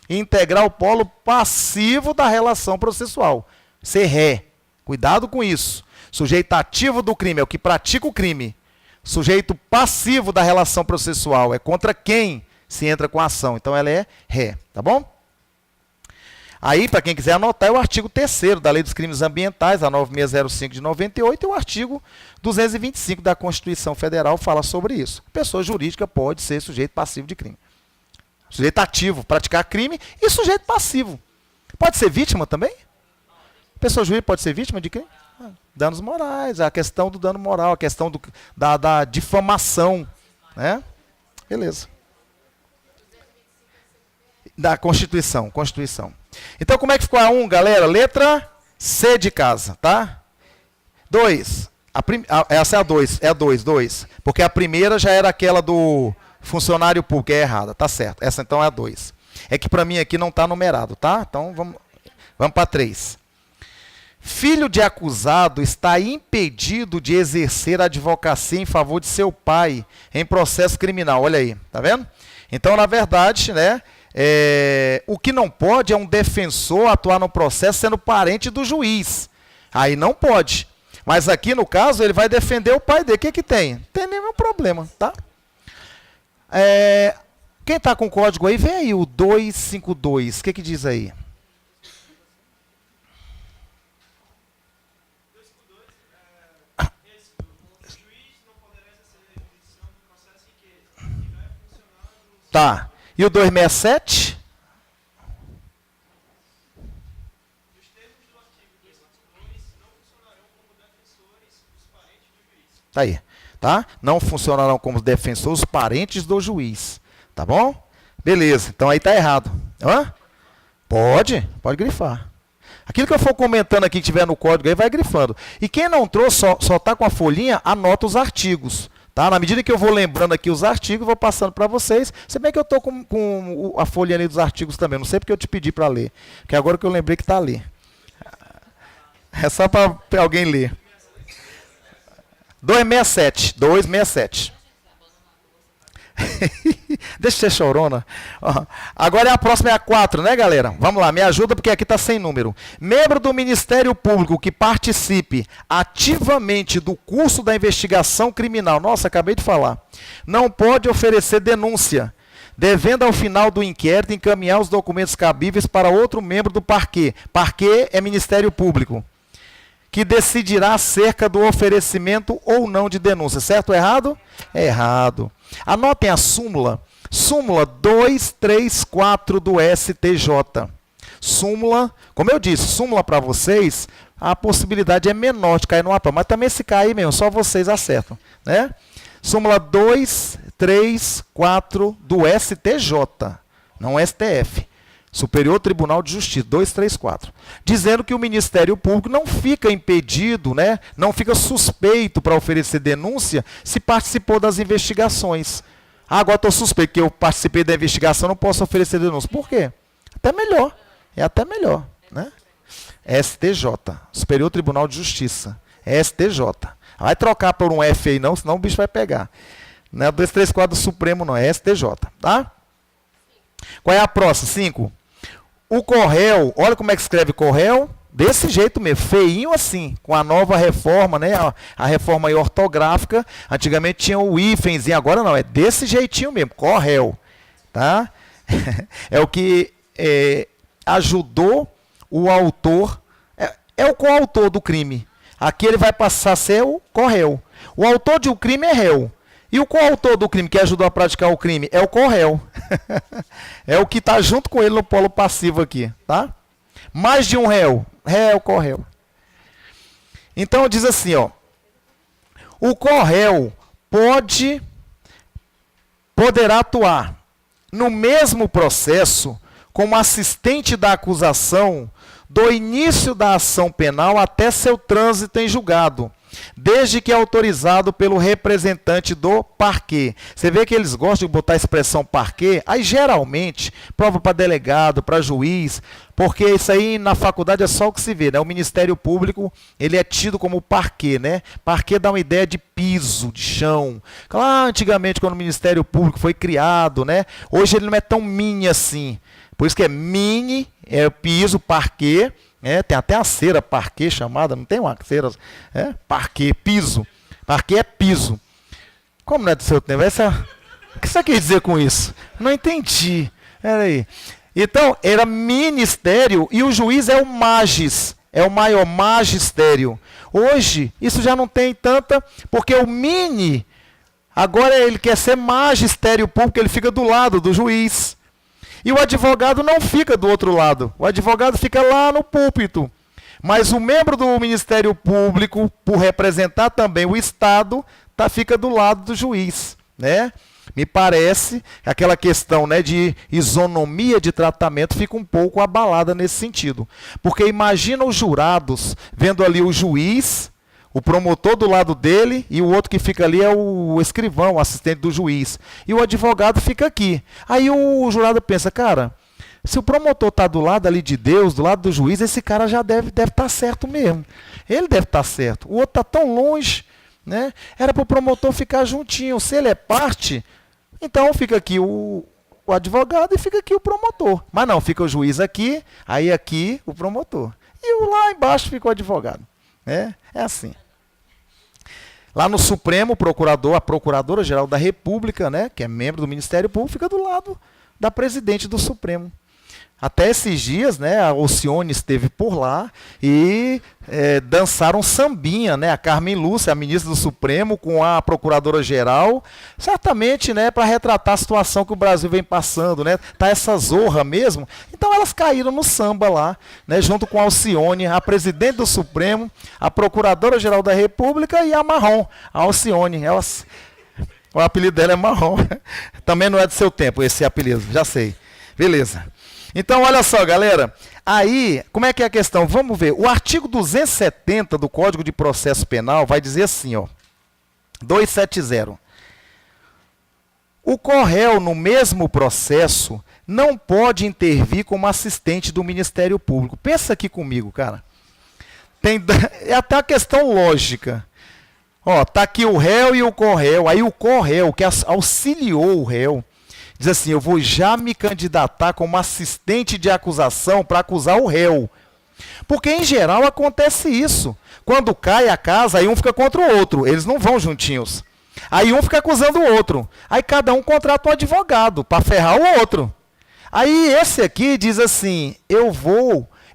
e integrar o polo passivo da relação processual. Ser ré. Cuidado com isso. Sujeito ativo do crime é o que pratica o crime. Sujeito passivo da relação processual é contra quem se entra com a ação. Então, ela é ré. Tá bom? Aí, para quem quiser anotar, é o artigo 3º da Lei dos Crimes Ambientais, a 9605 de 98, e o artigo 225 da Constituição Federal fala sobre isso. Pessoa jurídica pode ser sujeito passivo de crime. Sujeito ativo, praticar crime, e sujeito passivo. Pode ser vítima também? Pessoa jurídica pode ser vítima de crime? Danos morais, a questão do dano moral, a questão da difamação. Né? Beleza. Da Constituição. Então, como é que ficou a 1, galera? Letra C de casa, tá? 2. Essa é a 2. É a 2. Porque a primeira já era aquela do funcionário público. É errada, tá certo. Essa então é a 2. É que para mim aqui não está numerado, tá? Então, vamos para 3. Filho de acusado está impedido de exercer a advocacia em favor de seu pai em processo criminal. Olha aí, tá vendo? Então, na verdade, né? O que não pode é um defensor atuar no processo sendo parente do juiz. Aí não pode. Mas aqui, no caso, ele vai defender o pai dele. O que tem? Não tem nenhum problema, tá? Quem está com o código aí, vem aí o 252. O que diz aí? Tá. E o 267? Os termos do artigo 252 não funcionarão como defensores dos parentes do juiz. Tá aí, tá? Não funcionarão como defensores os parentes do juiz. Tá bom? Beleza, então aí tá errado. Hã? Pode grifar. Aquilo que eu for comentando aqui que tiver no código aí, vai grifando. E quem não trouxe, só tá com a folhinha, anota os artigos. Tá? Na medida que eu vou lembrando aqui os artigos, vou passando para vocês. Se bem que eu estou com a folha ali dos artigos também. Não sei porque eu te pedi para ler. Porque agora que eu lembrei que está ali. É só para alguém ler. 267. Deixa de ser chorona. Ó, agora a próxima é a 4, né, galera? Vamos lá, me ajuda porque aqui está sem número. Membro do Ministério Público que participe ativamente do curso da investigação criminal. Nossa, acabei de falar. Não pode oferecer denúncia, devendo ao final do inquérito encaminhar os documentos cabíveis para outro membro do parquê. Parquê é Ministério Público, que decidirá acerca do oferecimento ou não de denúncia. Certo ou errado? É errado. Anotem a súmula. Súmula 234 do STJ. Súmula, como eu disse, súmula para vocês, a possibilidade é menor de cair no APA, mas também se cair mesmo, só vocês acertam, né? Súmula 234 do STJ, não STF. Superior Tribunal de Justiça, 234. Dizendo que o Ministério Público não fica impedido, né, não fica suspeito para oferecer denúncia se participou das investigações. Ah, agora estou suspeito que eu participei da investigação, não posso oferecer denúncia. Por quê? Até melhor. É até melhor, né? STJ, Superior Tribunal de Justiça. STJ. Vai trocar por um F aí não, senão o bicho vai pegar. Não é o 234 do Supremo não, é STJ, tá? Qual é a próxima? 5. O Corréu, olha como é que escreve Corréu, desse jeito mesmo, feinho assim, com a nova reforma, né? A reforma aí ortográfica, antigamente tinha o hífenzinho, agora não, é desse jeitinho mesmo, Corréu, tá? É o que ajudou o autor, é o coautor do crime. Aqui ele vai passar a ser o corréu. O autor de um crime é réu. E o coautor do crime, que ajudou a praticar o crime, é o corréu. É o que está junto com ele no polo passivo aqui, tá? Mais de um réu. Réu, corréu. Então diz assim, ó. O corréu poderá atuar no mesmo processo como assistente da acusação do início da ação penal até seu trânsito em julgado, desde que é autorizado pelo representante do parquê. Você vê que eles gostam de botar a expressão parquê, aí geralmente prova para delegado, para juiz, porque isso aí na faculdade é só o que se vê, né? O Ministério Público, ele é tido como parquê, né? Parquê dá uma ideia de piso, de chão. Claro, antigamente quando o Ministério Público foi criado, né? Hoje ele não é tão mini assim. Por isso que é mini, é piso, parquê, tem até a cera parquê chamada, não tem uma cera, parquê, piso. Parquê é piso. Como não é do seu tempo? O que você quer dizer com isso? Não entendi. Peraí. Então, era ministério e o juiz é o magis, é o maior magistério. Hoje, isso já não tem tanta, porque o mini, agora ele quer ser magistério público, ele fica do lado do juiz. E o advogado não fica do outro lado. O advogado fica lá no púlpito. Mas o membro do Ministério Público, por representar também o Estado, fica do lado do juiz, né? Me parece que aquela questão, né, de isonomia de tratamento fica um pouco abalada nesse sentido. Porque imagina os jurados vendo ali o juiz, o promotor do lado dele, e o outro que fica ali é o escrivão, o assistente do juiz. E o advogado fica aqui. Aí o jurado pensa, cara, se o promotor está do lado ali de Deus, do lado do juiz, esse cara já deve estar certo mesmo. Ele deve estar certo. O outro está tão longe, né? Era para o promotor ficar juntinho. Se ele é parte, então fica aqui o advogado e fica aqui o promotor. Mas não, fica o juiz aqui, aí aqui o promotor. E lá embaixo fica o advogado. É assim. Lá no Supremo, a Procuradora-Geral da República, né, que é membro do Ministério Público, fica do lado da presidente do Supremo. Até esses dias, né, a Alcione esteve por lá e dançaram sambinha, né, a Carmen Lúcia, a ministra do Supremo, com a Procuradora-Geral, certamente, né, para retratar a situação que o Brasil vem passando, né, tá essa zorra mesmo. Então elas caíram no samba lá, né, junto com a Alcione, a presidente do Supremo, a Procuradora-Geral da República e a Marrom, a Alcione. O apelido dela é Marrom. Também não é do seu tempo esse apelido, já sei. Beleza. Então, olha só, galera, aí, como é que é a questão? Vamos ver, o artigo 270 do Código de Processo Penal vai dizer assim, ó, 270. O corréu, no mesmo processo, não pode intervir como assistente do Ministério Público. Pensa aqui comigo, cara. É até a questão lógica. Ó, tá aqui o réu e o corréu. Aí o corréu, que auxiliou o réu, Diz assim, eu vou já me candidatar como assistente de acusação para acusar o réu. Porque, em geral, acontece isso. Quando cai a casa, aí um fica contra o outro. Eles não vão juntinhos. Aí um fica acusando o outro. Aí cada um contrata um advogado para ferrar o outro. Aí esse aqui diz assim, eu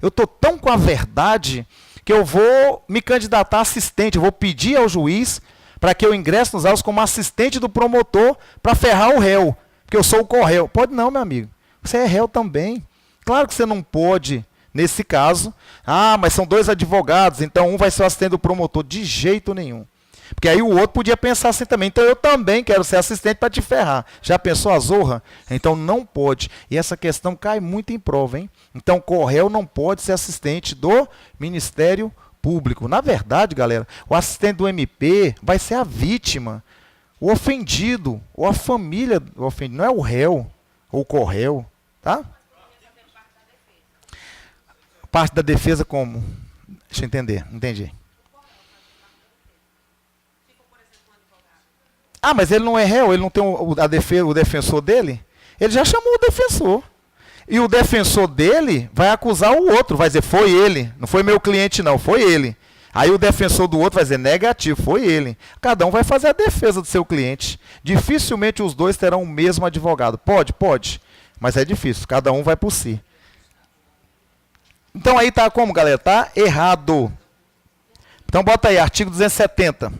estou tão com a verdade que eu vou me candidatar a assistente, eu vou pedir ao juiz para que eu ingresse nos autos como assistente do promotor para ferrar o réu, porque eu sou o corréu. Pode não, meu amigo. Você é réu também. Claro que você não pode, nesse caso. Ah, mas são dois advogados, então um vai ser o assistente do promotor. De jeito nenhum. Porque aí o outro podia pensar assim também. Então eu também quero ser assistente para te ferrar. Já pensou a zorra? Então não pode. E essa questão cai muito em prova, hein? Então corréu não pode ser assistente do Ministério Público. Na verdade, galera, o assistente do MP vai ser a vítima, o ofendido, ou a família do ofendido. Não é o réu ou o corréu, tá? Parte da defesa como? Deixa eu entender. Entendi. Ah, mas ele não é réu, ele não tem o defensor dele? Ele já chamou o defensor. E o defensor dele vai acusar o outro, vai dizer, foi ele, não foi meu cliente não, foi ele. Aí o defensor do outro vai dizer, negativo, foi ele. Cada um vai fazer a defesa do seu cliente. Dificilmente os dois terão o mesmo advogado. Pode, pode, mas é difícil, cada um vai por si. Então aí tá como, galera? Tá errado. Então bota aí, artigo 270.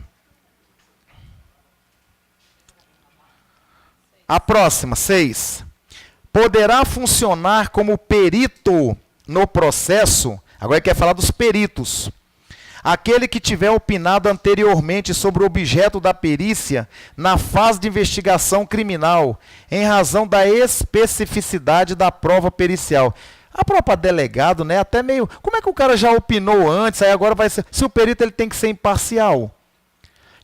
A próxima, 6. Poderá funcionar como perito no processo. Agora quer falar dos peritos. Aquele que tiver opinado anteriormente sobre o objeto da perícia na fase de investigação criminal, em razão da especificidade da prova pericial. A própria delegado, né, até meio... Como é que o cara já opinou antes, aí agora vai ser... Se o perito ele tem que ser imparcial.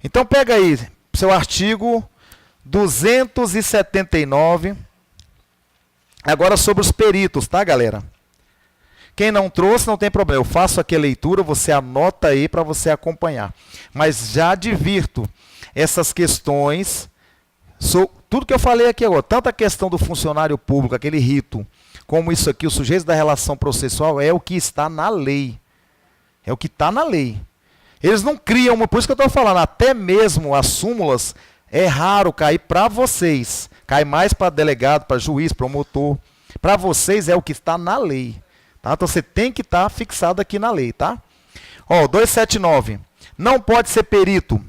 Então pega aí, seu artigo 279, agora sobre os peritos, tá, galera? Quem não trouxe, não tem problema. Eu faço aqui a leitura, você anota aí para você acompanhar. Mas já advirto, essas questões, tudo que eu falei aqui agora, tanto a questão do funcionário público, aquele rito, como isso aqui, o sujeito da relação processual, é o que está na lei. É o que está na lei. Eles não criam, por isso que eu estou falando, até mesmo as súmulas, é raro cair para vocês. Cai mais para delegado, para juiz, promotor. Para vocês é o que está na lei. Tá? Então você tem que estar fixado aqui na lei. Tá? Ó, 279. Não pode ser perito.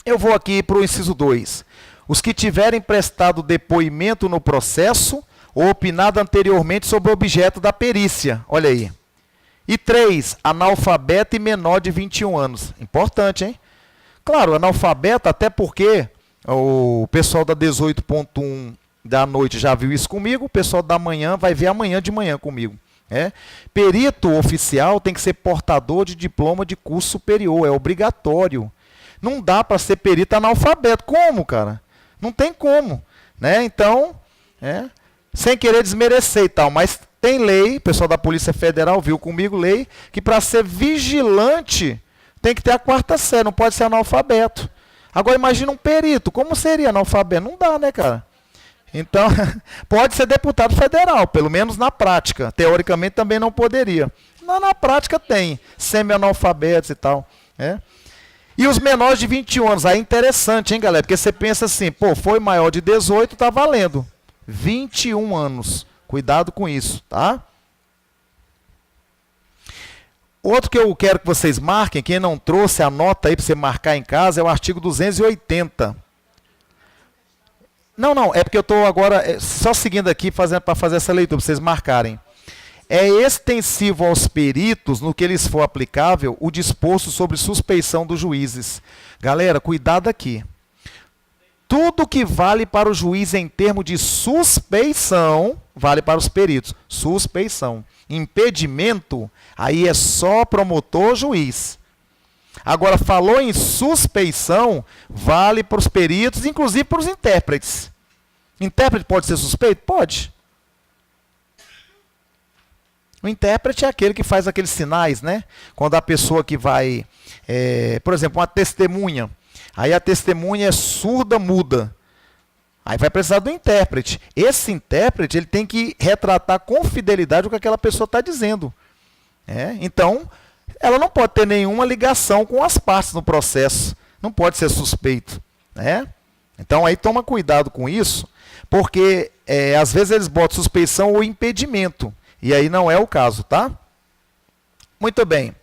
Eu vou aqui para o inciso 2. Os que tiverem prestado depoimento no processo ou opinado anteriormente sobre o objeto da perícia. Olha aí. E 3. Analfabeto e menor de 21 anos. Importante, hein? Claro, analfabeto, até porque o pessoal da 18.1 da noite já viu isso comigo, o pessoal da manhã vai ver amanhã de manhã comigo. Perito oficial tem que ser portador de diploma de curso superior, é obrigatório. Não dá para ser perito analfabeto. Como, cara? Não tem como. Né? Então, sem querer desmerecer e tal, mas tem lei, o pessoal da Polícia Federal viu comigo lei, que para ser vigilante tem que ter a 4ª série, não pode ser analfabeto. Agora imagina um perito, como seria analfabeto? Não dá, né, cara? Então, pode ser deputado federal, pelo menos na prática. Teoricamente também não poderia. Na prática tem, semi-analfabetos e tal. E os menores de 21 anos, aí é interessante, hein, galera? Porque você pensa assim, pô, foi maior de 18, tá valendo. 21 anos, cuidado com isso, tá? Outro que eu quero que vocês marquem, quem não trouxe, anota aí para você marcar em casa, é o artigo 280. Não, é porque eu estou agora só seguindo aqui para fazer essa leitura, para vocês marcarem. É extensivo aos peritos, no que lhes for aplicável, o disposto sobre suspeição dos juízes. Galera, cuidado aqui. Tudo que vale para o juiz em termos de suspeição, vale para os peritos. Suspeição. Impedimento, aí é só promotor, juiz. Agora, falou em suspeição, vale para os peritos, inclusive para os intérpretes. Intérprete pode ser suspeito? Pode. O intérprete é aquele que faz aqueles sinais, né? Quando a pessoa que vai, por exemplo, uma testemunha. Aí a testemunha é surda, muda. Aí vai precisar do intérprete. Esse intérprete ele tem que retratar com fidelidade o que aquela pessoa está dizendo. Então, ela não pode ter nenhuma ligação com as partes no processo. Não pode ser suspeito. Então, aí toma cuidado com isso, porque às vezes eles botam suspeição ou impedimento. E aí não é o caso, tá? Muito bem.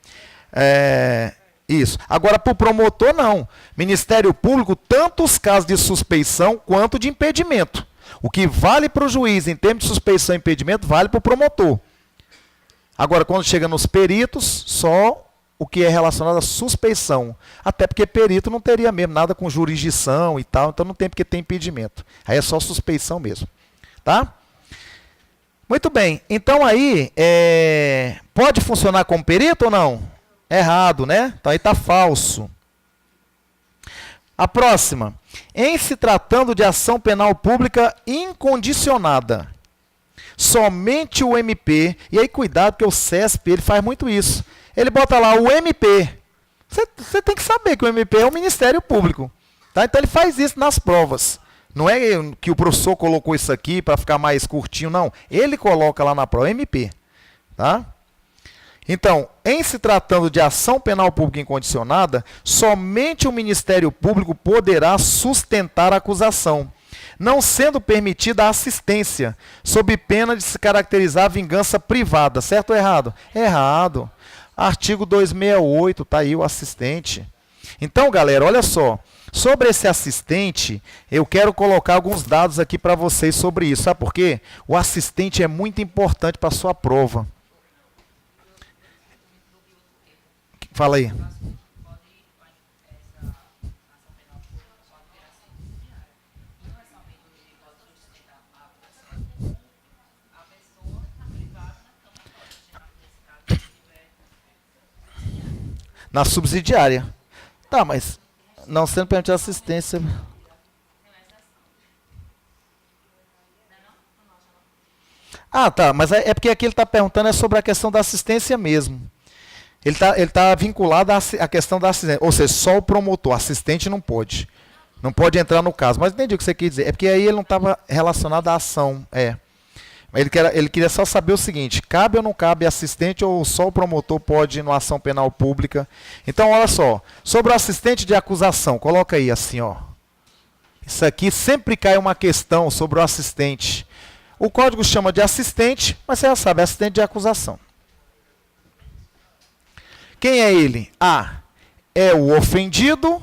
Isso. Agora, para o promotor, não. Ministério Público, tanto os casos de suspeição quanto de impedimento. O que vale para o juiz em termos de suspeição e impedimento, vale para o promotor. Agora, quando chega nos peritos, só o que é relacionado à suspeição. Até porque perito não teria mesmo nada com jurisdição e tal, então não tem porque ter impedimento. Aí é só suspeição mesmo. Tá? Muito bem. Então aí, pode funcionar como perito ou não? Errado, né? Então aí está falso. A próxima. Em se tratando de ação penal pública incondicionada, somente o MP, e aí cuidado porque o CESP ele faz muito isso. Ele bota lá o MP. Você tem que saber que o MP é o Ministério Público. Tá? Então ele faz isso nas provas. Não é que o professor colocou isso aqui para ficar mais curtinho, não. Ele coloca lá na prova, MP. Tá? Então, em se tratando de ação penal pública incondicionada, somente o Ministério Público poderá sustentar a acusação, não sendo permitida a assistência, sob pena de se caracterizar a vingança privada. Certo ou errado? Errado. Artigo 268, está aí o assistente. Então, galera, olha só. Sobre esse assistente, eu quero colocar alguns dados aqui para vocês sobre isso. Sabe por quê? O assistente é muito importante para a sua prova. Fala aí. Na subsidiária. Tá, mas não sendo permitida assistência. Ah, tá, mas é porque aqui ele está perguntando sobre a questão da assistência mesmo. Ele tá vinculado à questão da assistência. Ou seja, só o promotor, assistente não pode. Não pode entrar no caso. Mas entendi o que você quis dizer. É porque aí ele não estava relacionado à ação. Ele queria só saber o seguinte: cabe ou não cabe assistente ou só o promotor pode ir numa ação penal pública? Então, olha só. Sobre o assistente de acusação, coloca aí assim, ó. Isso aqui sempre cai uma questão sobre o assistente. O código chama de assistente, mas você já sabe, é assistente de acusação. Quem é ele? A. É o ofendido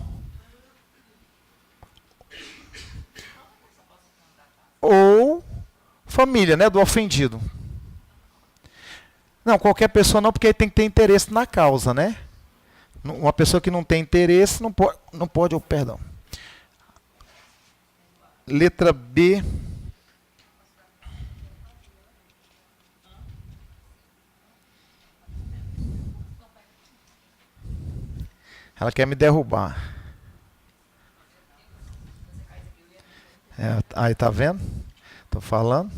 ou família, né, do ofendido. Não, qualquer pessoa não, porque ele tem que ter interesse na causa, né? Uma pessoa que não tem interesse não pode, perdão. Letra B. Ela quer me derrubar. Aí, tá vendo? Tô falando.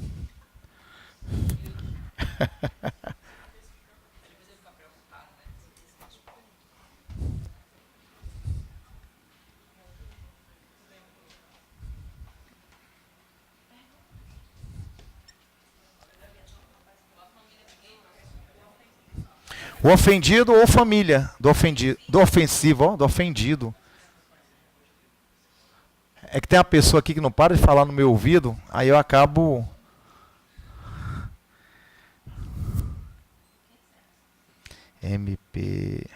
O ofendido ou família do ofendido, do ofensivo, ó, do ofendido. É que tem uma pessoa aqui que não para de falar no meu ouvido, aí eu acabo... MP...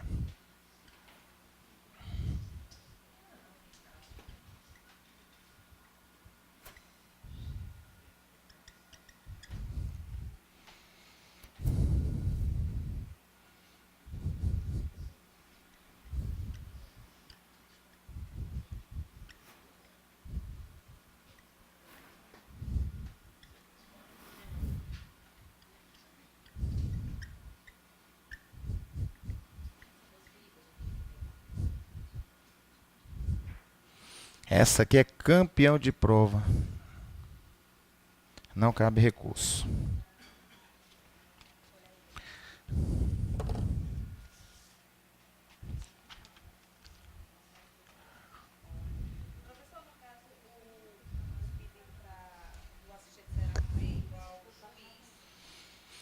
Essa aqui é campeão de prova. Não cabe recurso.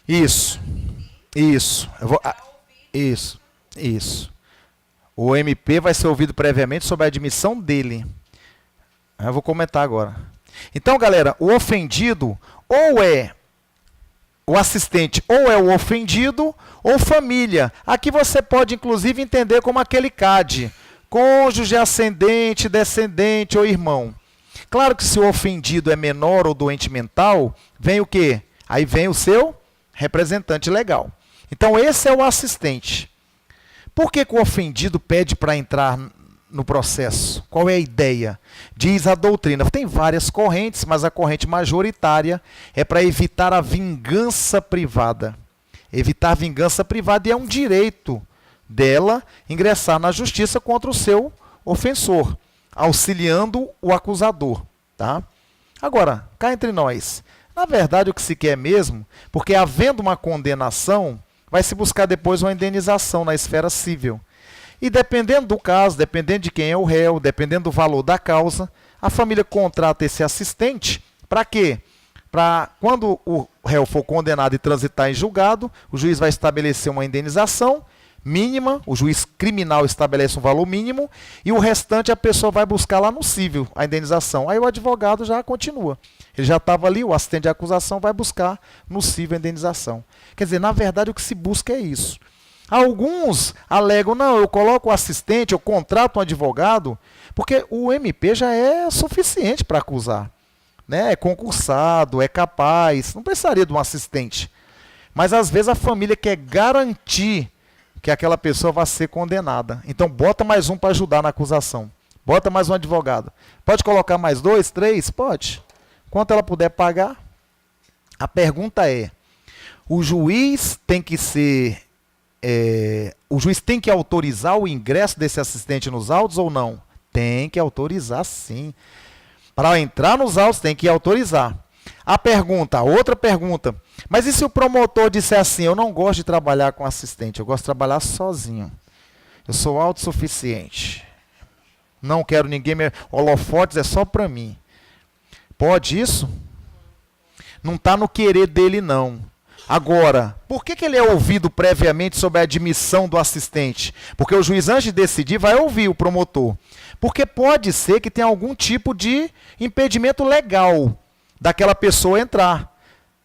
Isso, isso. Isso, isso. O MP vai ser ouvido previamente sobre a admissão dele. Eu vou comentar agora. Então, galera, o ofendido ou é o assistente, ou é o ofendido, ou família. Aqui você pode, inclusive, entender como aquele CAD. Cônjuge, ascendente, descendente ou irmão. Claro que se o ofendido é menor ou doente mental, vem o quê? Aí vem o seu representante legal. Então, esse é o assistente. Por que o ofendido pede para entrar no processo? Qual é a ideia? Diz a doutrina. Tem várias correntes, mas a corrente majoritária é para evitar a vingança privada. Evitar a vingança privada, e é um direito dela ingressar na justiça contra o seu ofensor, auxiliando o acusador. Tá? Agora, cá entre nós, na verdade o que se quer mesmo, porque havendo uma condenação, vai se buscar depois uma indenização na esfera civil. E dependendo do caso, dependendo de quem é o réu, dependendo do valor da causa, a família contrata esse assistente para quê? Para quando o réu for condenado e transitar em julgado, o juiz vai estabelecer uma indenização mínima, o juiz criminal estabelece um valor mínimo, e o restante a pessoa vai buscar lá no cível, a indenização. Aí o advogado já continua. Ele já estava ali, o assistente de acusação vai buscar no cível a indenização. Quer dizer, na verdade o que se busca é isso. Alguns alegam, não, eu coloco o assistente, eu contrato um advogado, porque o MP já é suficiente para acusar. Né? É concursado, é capaz, não precisaria de um assistente. Mas às vezes a família quer garantir que aquela pessoa vai ser condenada. Então bota mais um para ajudar na acusação. Bota mais um advogado. Pode colocar mais 2, 3? Pode. Quanto ela puder pagar. A pergunta é, o juiz tem que autorizar o ingresso desse assistente nos autos ou não? Tem que autorizar, sim. Para entrar nos autos tem que autorizar. Outra pergunta. Mas e se o promotor disser assim, eu não gosto de trabalhar com assistente, eu gosto de trabalhar sozinho. Eu sou autossuficiente. Não quero ninguém, holofotes é só para mim. Pode isso? Não está no querer dele, não. Agora, por que ele é ouvido previamente sobre a admissão do assistente? Porque o juiz, antes de decidir, vai ouvir o promotor. Porque pode ser que tenha algum tipo de impedimento legal daquela pessoa entrar.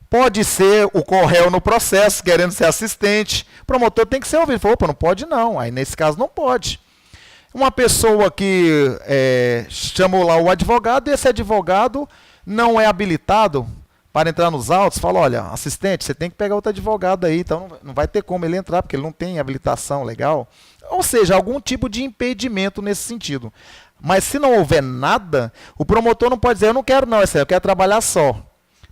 Pode ser o réu no processo, querendo ser assistente. O promotor tem que ser ouvido. Falou, opa, não pode não. Aí, nesse caso, não pode. Uma pessoa que chamou lá o advogado, e esse advogado não é habilitado para entrar nos autos, fala, olha, assistente, você tem que pegar outro advogado aí, então não vai ter como ele entrar, porque ele não tem habilitação legal. Ou seja, algum tipo de impedimento nesse sentido. Mas se não houver nada, o promotor não pode dizer, eu não quero não, eu quero trabalhar só.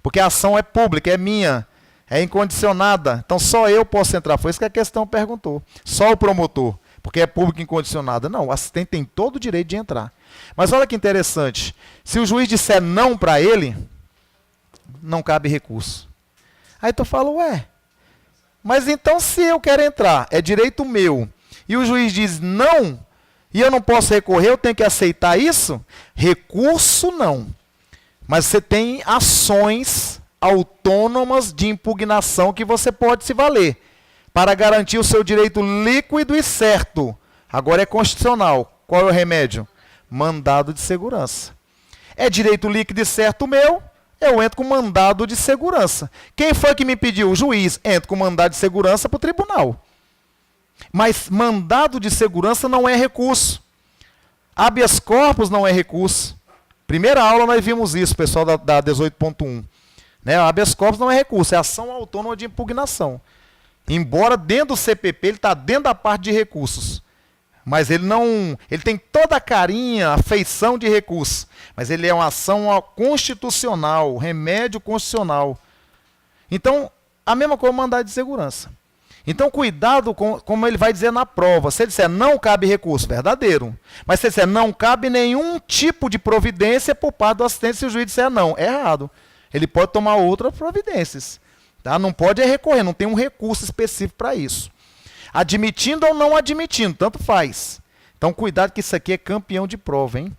Porque a ação é pública, é minha, é incondicionada, então só eu posso entrar. Foi isso que a questão perguntou. Só o promotor, porque é pública incondicionada. Não, o assistente tem todo o direito de entrar. Mas olha que interessante, se o juiz disser não para ele, não cabe recurso. Aí tu fala, ué, mas então se eu quero entrar, é direito meu, e o juiz diz não, e eu não posso recorrer, eu tenho que aceitar isso? Recurso não. Mas você tem ações autônomas de impugnação que você pode se valer para garantir o seu direito líquido e certo. Agora é constitucional. Qual é o remédio? Mandado de segurança. É direito líquido e certo meu, eu entro com mandado de segurança. Quem foi que me pediu? O juiz. Entro com mandado de segurança para o tribunal. Mas mandado de segurança não é recurso. Habeas corpus não é recurso. Primeira aula nós vimos isso, pessoal da 18.1. Né? Habeas corpus não é recurso, é ação autônoma de impugnação. Embora dentro do CPP ele está dentro da parte de recursos. Mas ele tem toda a carinha, a feição de recurso. Mas ele é uma ação constitucional, remédio constitucional. Então, a mesma coisa mandado de segurança. Então, cuidado com como ele vai dizer na prova. Se ele disser não cabe recurso, verdadeiro. Mas se ele disser não cabe nenhum tipo de providência por parte do assistente, se o juiz disser não, é errado. Ele pode tomar outras providências. Tá? Não pode recorrer, não tem um recurso específico para isso. Admitindo ou não admitindo, tanto faz. Então, cuidado que isso aqui é campeão de prova, hein?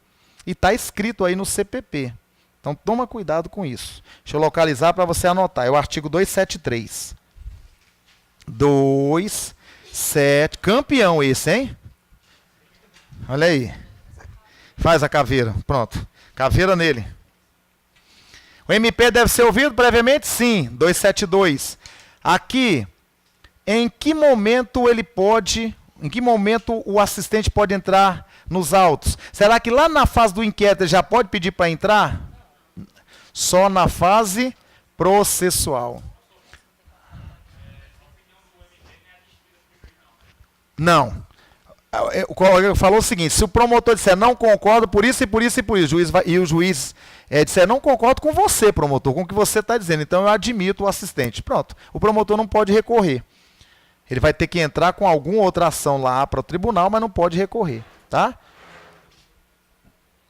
E está escrito aí no CPP. Então, toma cuidado com isso. Deixa eu localizar para você anotar. É o artigo 273. 2, 7. Campeão esse, hein? Olha aí. Faz a caveira. Pronto. Caveira nele. O MP deve ser ouvido previamente? Sim. 272. Aqui, em que momento ele pode... Em que momento o assistente pode entrar nos autos? Será que lá na fase do inquérito ele já pode pedir para entrar? Só na fase processual. Não. O colega falou o seguinte, se o promotor disser não concordo por isso e por isso e por isso, o juiz disser não concordo com você, promotor, com o que você está dizendo, então eu admito o assistente. Pronto. O promotor não pode recorrer. Ele vai ter que entrar com alguma outra ação lá para o tribunal, mas não pode recorrer, tá?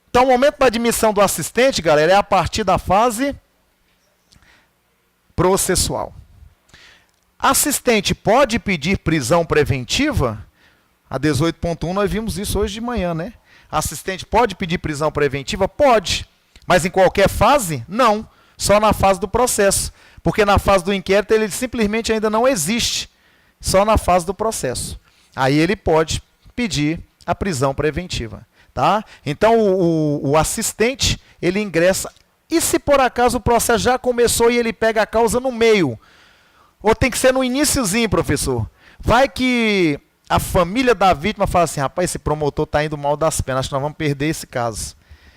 Então, o momento da admissão do assistente, galera, é a partir da fase processual. Assistente pode pedir prisão preventiva? A 18.1 nós vimos isso hoje de manhã, né? Assistente pode pedir prisão preventiva? Pode. Mas em qualquer fase? Não. Só na fase do processo. Porque na fase do inquérito ele simplesmente ainda não existe. Só na fase do processo. Aí ele pode pedir a prisão preventiva. Tá? Então, o assistente, ele ingressa. E se por acaso o processo já começou e ele pega a causa no meio? Ou tem que ser no iniciozinho, professor? Vai que a família da vítima fala assim, rapaz, esse promotor está indo mal das pernas, acho que nós vamos perder esse caso.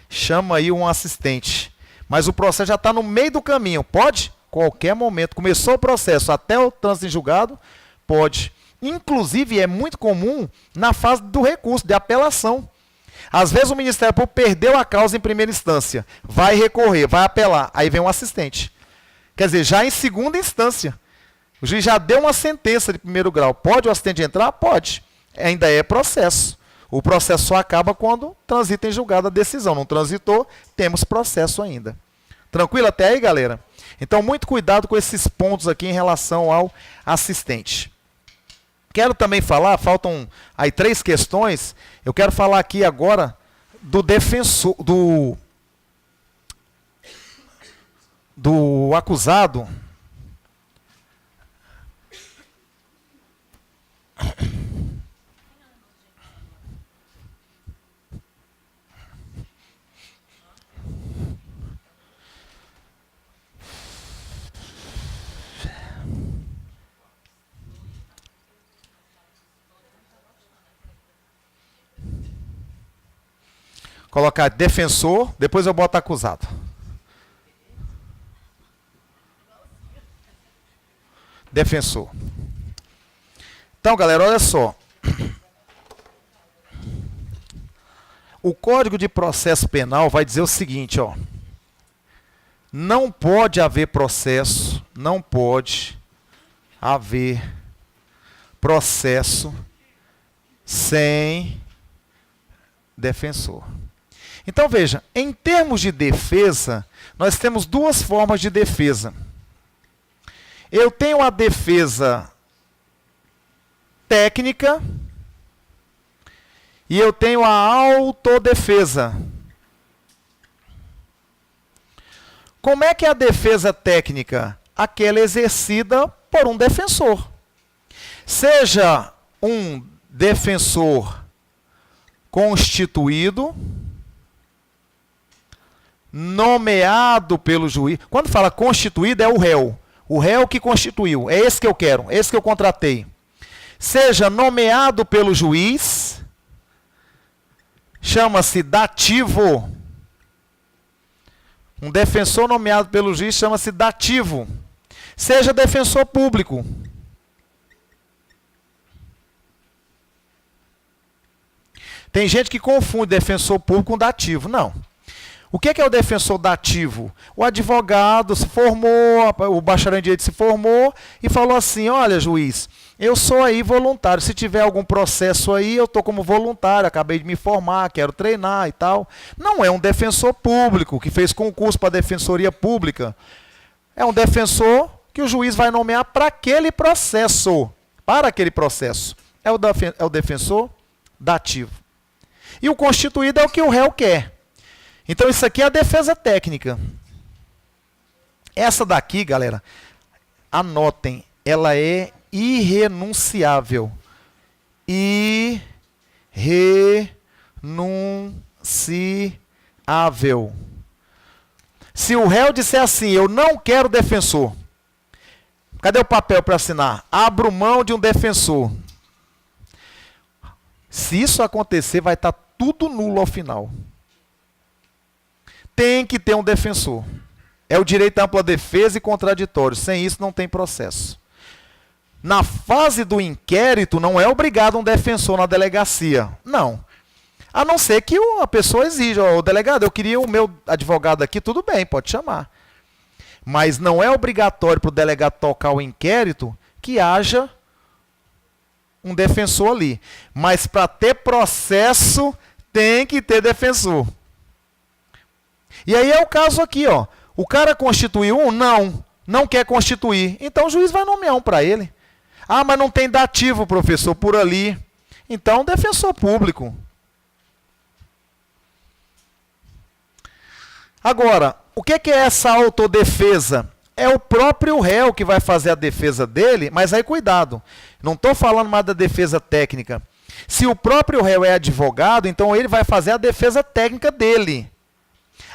Chama aí um assistente. Mas o processo já está no meio do caminho. Pode? Qualquer momento. Começou o processo até o trânsito em julgado? Pode. Inclusive, é muito comum na fase do recurso, de apelação. Às vezes o Ministério Público perdeu a causa em primeira instância. Vai recorrer, vai apelar. Aí vem um assistente. Quer dizer, já em segunda instância. O juiz já deu uma sentença de primeiro grau. Pode o assistente entrar? Pode. Ainda é processo. O processo só acaba quando transita em julgado a decisão. Não transitou, temos processo ainda. Tranquilo até aí, galera? Então, muito cuidado com esses pontos aqui em relação ao assistente. Quero também falar, faltam aí 3 questões. Eu quero falar aqui agora do defensor, do acusado. Colocar defensor, depois eu boto acusado. Defensor. Então, galera, olha só. O Código de Processo Penal vai dizer o seguinte, ó. Não pode haver processo, não pode haver processo sem defensor. Então, veja, em termos de defesa, nós temos 2 formas de defesa. Eu tenho a defesa técnica e eu tenho a autodefesa. Como é que é a defesa técnica? Aquela exercida por um defensor. Seja um defensor constituído, nomeado pelo juiz. Quando fala constituído, é o réu. O réu que constituiu. É esse que eu quero, é esse que eu contratei. Seja nomeado pelo juiz, chama-se dativo. Um defensor nomeado pelo juiz chama-se dativo. Seja defensor público. Tem gente que confunde defensor público com dativo. Não. O que é o defensor dativo? O advogado se formou, o bacharel em direito se formou e falou assim, olha, juiz, eu sou aí voluntário, se tiver algum processo aí, eu estou como voluntário, acabei de me formar, quero treinar e tal. Não é um defensor público que fez concurso para a defensoria pública. É um defensor que o juiz vai nomear para aquele processo. Para aquele processo. É o defensor dativo. E o constituído é o que o réu quer. Então, isso aqui é a defesa técnica. Essa daqui, galera, anotem, ela é irrenunciável. Irrenunciável. Se o réu disser assim, eu não quero defensor. Cadê o papel para assinar? Abro mão de um defensor. Se isso acontecer, vai estar tudo nulo ao final. Tem que ter um defensor. É o direito à ampla defesa e contraditório. Sem isso, não tem processo. Na fase do inquérito, não é obrigado um defensor na delegacia. Não. A não ser que a pessoa exija. O delegado, eu queria o meu advogado aqui, tudo bem, pode chamar. Mas não é obrigatório para o delegado tocar o inquérito que haja um defensor ali. Mas para ter processo, tem que ter defensor. E aí é o caso aqui, ó. O cara constituiu um? Não quer constituir. Então o juiz vai nomear um para ele. Ah, mas não tem dativo, professor, por ali. Então, defensor público. Agora, o que é essa autodefesa? É o próprio réu que vai fazer a defesa dele, mas aí cuidado. Não estou falando mais da defesa técnica. Se o próprio réu é advogado, então ele vai fazer a defesa técnica dele.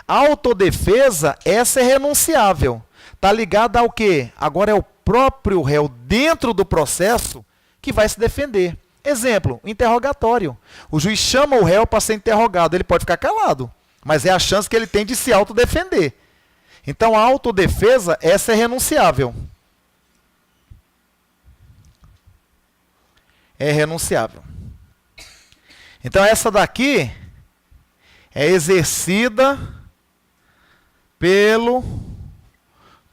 A autodefesa, essa é renunciável. Está ligada ao quê? Agora é o próprio réu dentro do processo que vai se defender. Exemplo, interrogatório. O juiz chama o réu para ser interrogado. Ele pode ficar calado, mas é a chance que ele tem de se autodefender. Então, a autodefesa, essa é renunciável. É renunciável. Então, essa daqui é exercida pelo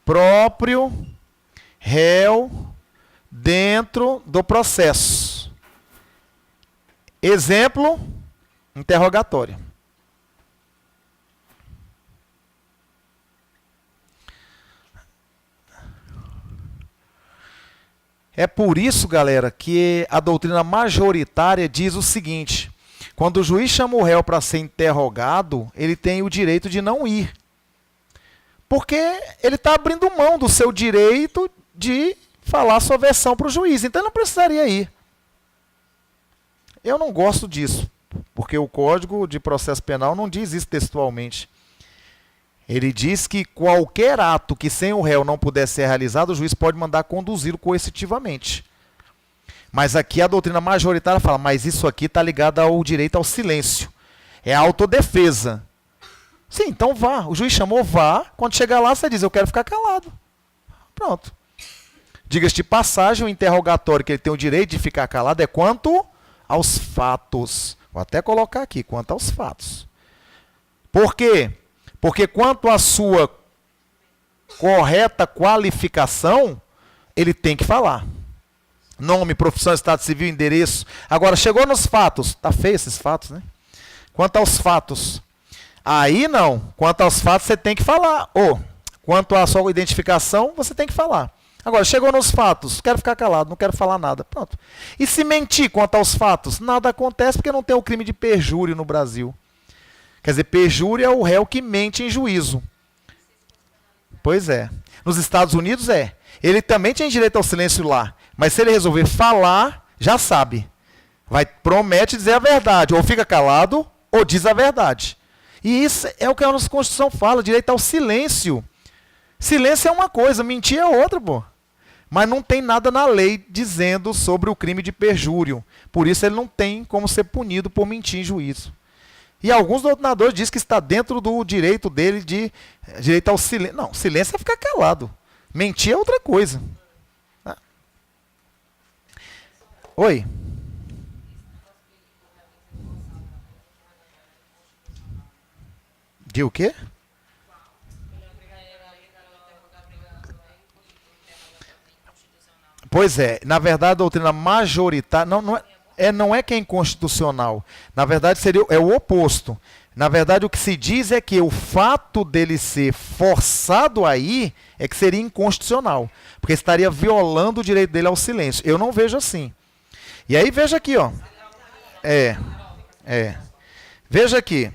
próprio réu dentro do processo. Exemplo, interrogatório. É por isso, galera, que a doutrina majoritária diz o seguinte: quando o juiz chama o réu para ser interrogado, ele tem o direito de não ir. Porque ele está abrindo mão do seu direito de falar sua versão para o juiz. Então ele não precisaria ir. Eu não gosto disso, porque o Código de Processo Penal não diz isso textualmente. Ele diz que qualquer ato que sem o réu não puder ser realizado, o juiz pode mandar conduzi-lo coercitivamente. Mas aqui a doutrina majoritária fala, mas isso aqui está ligado ao direito ao silêncio. É a autodefesa. Sim, então vá. O juiz chamou, vá. Quando chegar lá, você diz, eu quero ficar calado. Pronto. Diga-se de passagem, o interrogatório que ele tem o direito de ficar calado é quanto aos fatos. Vou até colocar aqui, quanto aos fatos. Por quê? Porque quanto à sua correta qualificação, ele tem que falar. Nome, profissão, estado civil, endereço. Agora, chegou nos fatos. Tá feio esses fatos, né? Quanto aos fatos. Aí não. Quanto aos fatos, você tem que falar. Ou, quanto à sua identificação, você tem que falar. Agora, chegou nos fatos. Quero ficar calado, não quero falar nada. Pronto. E se mentir quanto aos fatos? Nada acontece porque não tem o crime de perjúrio no Brasil. Quer dizer, perjúrio é o réu que mente em juízo. Pois é. Nos Estados Unidos é. Ele também tem direito ao silêncio lá. Mas se ele resolver falar, já sabe. Promete dizer a verdade. Ou fica calado, ou diz a verdade. E isso é o que a nossa Constituição fala, direito ao silêncio. Silêncio é uma coisa, mentir é outra, pô. Mas não tem nada na lei dizendo sobre o crime de perjúrio. Por isso ele não tem como ser punido por mentir em juízo. E alguns doutrinadores dizem que está dentro do direito dele de direito ao silêncio. Não, silêncio é ficar calado. Mentir é outra coisa. Ah. Oi. De o quê? Pois é, na verdade a doutrina majoritária não é que é inconstitucional. Na verdade é o oposto. Na verdade o que se diz é que o fato dele ser forçado aí é que seria inconstitucional, porque estaria violando o direito dele ao silêncio. Eu não vejo assim. E aí veja aqui, ó. Veja aqui.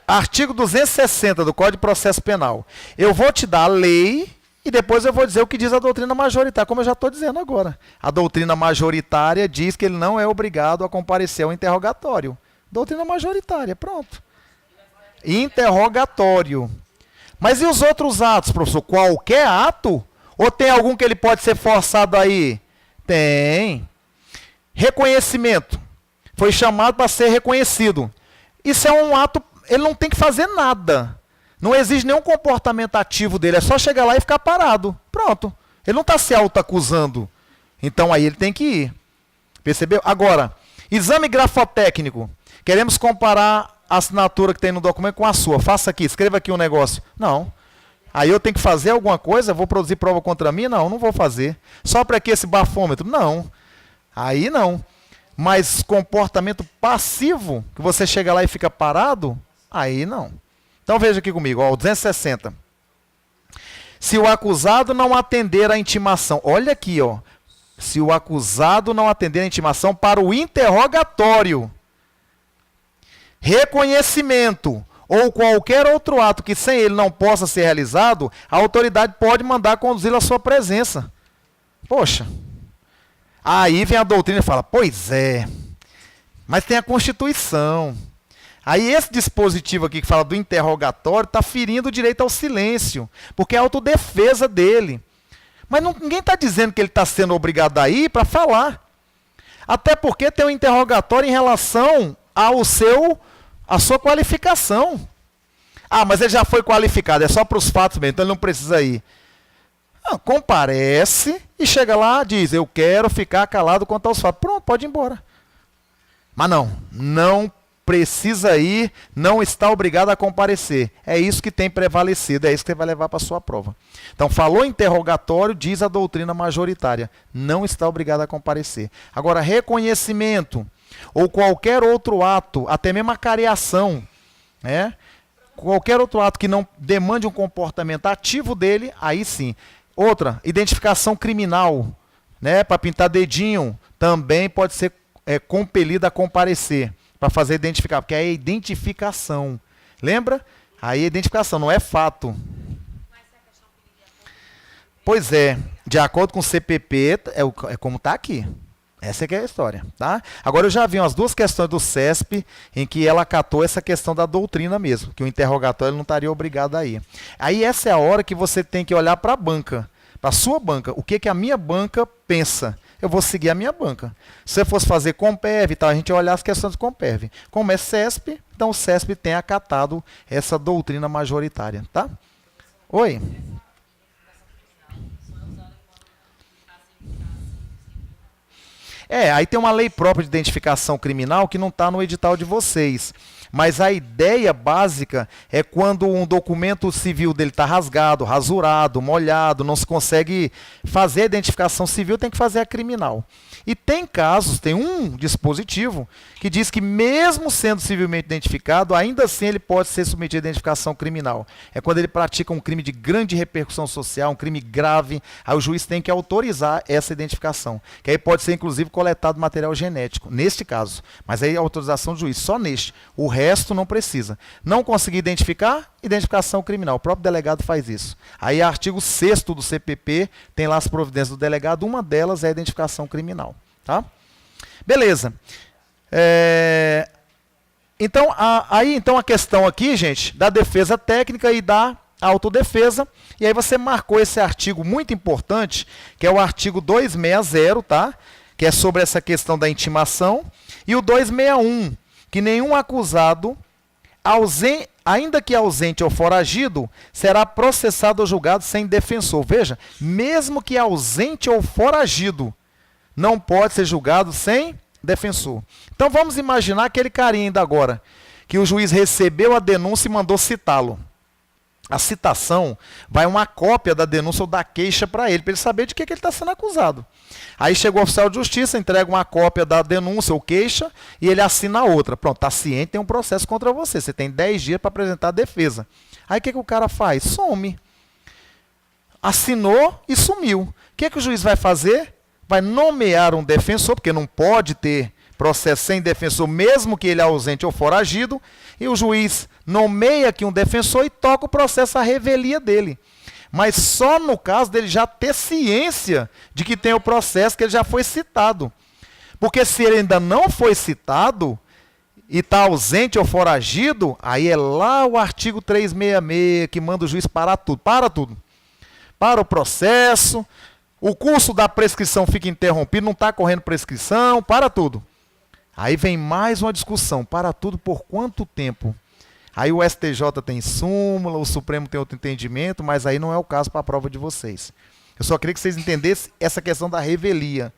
Artigo 260 do Código de Processo Penal. Eu vou te dar a lei E depois eu vou dizer o que diz a doutrina majoritária, como eu já estou dizendo agora. A doutrina majoritária diz que ele não é obrigado a comparecer ao interrogatório. Doutrina majoritária, pronto. Interrogatório. Mas e os outros atos, professor? Qualquer ato? Ou tem algum que ele pode ser forçado aí? Tem. Reconhecimento. Foi chamado para ser reconhecido. Isso é um ato, ele não tem que fazer nada. Não exige nenhum comportamento ativo dele, é só chegar lá e ficar parado. Pronto. Ele não está se autoacusando. Então aí ele tem que ir. Percebeu? Agora, exame grafotécnico. Queremos comparar a assinatura que tem no documento com a sua. Faça aqui, escreva aqui um negócio. Não. Aí eu tenho que fazer alguma coisa? Vou produzir prova contra mim? Não, não vou fazer. Só para que esse bafômetro? Não. Aí não. Mas comportamento passivo, que você chega lá e fica parado? Aí não. Então veja aqui comigo, ó, o 260. Se o acusado não atender a intimação, olha aqui, ó. Se o acusado não atender a intimação para o interrogatório, reconhecimento ou qualquer outro ato que sem ele não possa ser realizado, a autoridade pode mandar conduzi-lo à sua presença. Poxa. Aí vem a doutrina e fala, pois é, mas tem a Constituição. Aí esse dispositivo aqui que fala do interrogatório está ferindo o direito ao silêncio, porque é a autodefesa dele. Mas ninguém está dizendo que ele está sendo obrigado a ir para falar. Até porque tem um interrogatório em relação à sua qualificação. Ah, mas ele já foi qualificado, é só para os fatos mesmo, então ele não precisa ir. Comparece e chega lá, diz, eu quero ficar calado quanto aos fatos. Pronto, pode ir embora. Mas não precisa ir, não está obrigado a comparecer. É isso que tem prevalecido, é isso que você vai levar para a sua prova. Então, falou interrogatório, diz a doutrina majoritária, não está obrigado a comparecer. Agora, reconhecimento ou qualquer outro ato, até mesmo a cariação, né? Qualquer outro ato que não demande um comportamento ativo dele, aí sim. Outra, identificação criminal, né, para pintar dedinho, também pode ser compelido a comparecer, para fazer identificar, porque é a identificação. Lembra? Aí a identificação, não é fato. Pois é, de acordo com o CPP, é como está aqui. Essa é que é a história, tá? Agora eu já vi umas duas questões do CESP em que ela acatou essa questão da doutrina mesmo, que o interrogatório não estaria obrigado a ir. Aí essa é a hora que você tem que olhar para a banca, para a sua banca. O que a minha banca pensa? Eu vou seguir a minha banca. Se você fosse fazer Comperv, tá, a gente vai olhar as questões do Comperv. Como é CESP, então o CESP tem acatado essa doutrina majoritária, tá? Oi? Aí tem uma lei própria de identificação criminal que não está no edital de vocês. Mas a ideia básica é quando um documento civil dele está rasgado, rasurado, molhado, não se consegue fazer a identificação civil, tem que fazer a criminal. E tem casos, tem um dispositivo que diz que mesmo sendo civilmente identificado, ainda assim ele pode ser submetido à identificação criminal. É quando ele pratica um crime de grande repercussão social, um crime grave, aí o juiz tem que autorizar essa identificação. Que aí pode ser inclusive coletado material genético, neste caso. Mas aí a autorização do juiz, só neste. O resto não precisa. Não conseguir identificar, identificação criminal. O próprio delegado faz isso. Aí artigo 6º do CPP, tem lá as providências do delegado, uma delas é a identificação criminal. Tá? Beleza. Então a questão aqui, gente, da defesa técnica e da autodefesa. E aí você marcou esse artigo muito importante, que é o artigo 260, tá? Que é sobre essa questão da intimação. E o 261, que nenhum acusado, ainda que ausente ou foragido, será processado ou julgado sem defensor. Veja, mesmo que ausente ou foragido, não pode ser julgado sem defensor. Então vamos imaginar aquele carinha ainda agora, que o juiz recebeu a denúncia e mandou citá-lo. A citação vai uma cópia da denúncia ou da queixa para ele saber de que ele está sendo acusado. Aí chegou o oficial de justiça, entrega uma cópia da denúncia ou queixa e ele assina a outra. Pronto, está ciente, tem um processo contra você. Você tem 10 dias para apresentar a defesa. Aí o que o cara faz? Some. Assinou e sumiu. O que o juiz vai fazer? Vai nomear um defensor, porque não pode ter processo sem defensor, mesmo que ele é ausente ou foragido, e o juiz nomeia aqui um defensor e toca o processo à revelia dele. mas só no caso dele já ter ciência de que tem o processo, que ele já foi citado. Porque se ele ainda não foi citado e está ausente ou foragido, aí é lá o artigo 366 que manda o juiz parar tudo. Para tudo. Para o processo, o curso da prescrição fica interrompido, não está correndo prescrição, para tudo. Aí vem mais uma discussão, para tudo por quanto tempo? Aí o STJ tem súmula, o Supremo tem outro entendimento, mas aí não é o caso para a prova de vocês. Eu só queria que vocês entendessem essa questão da revelia.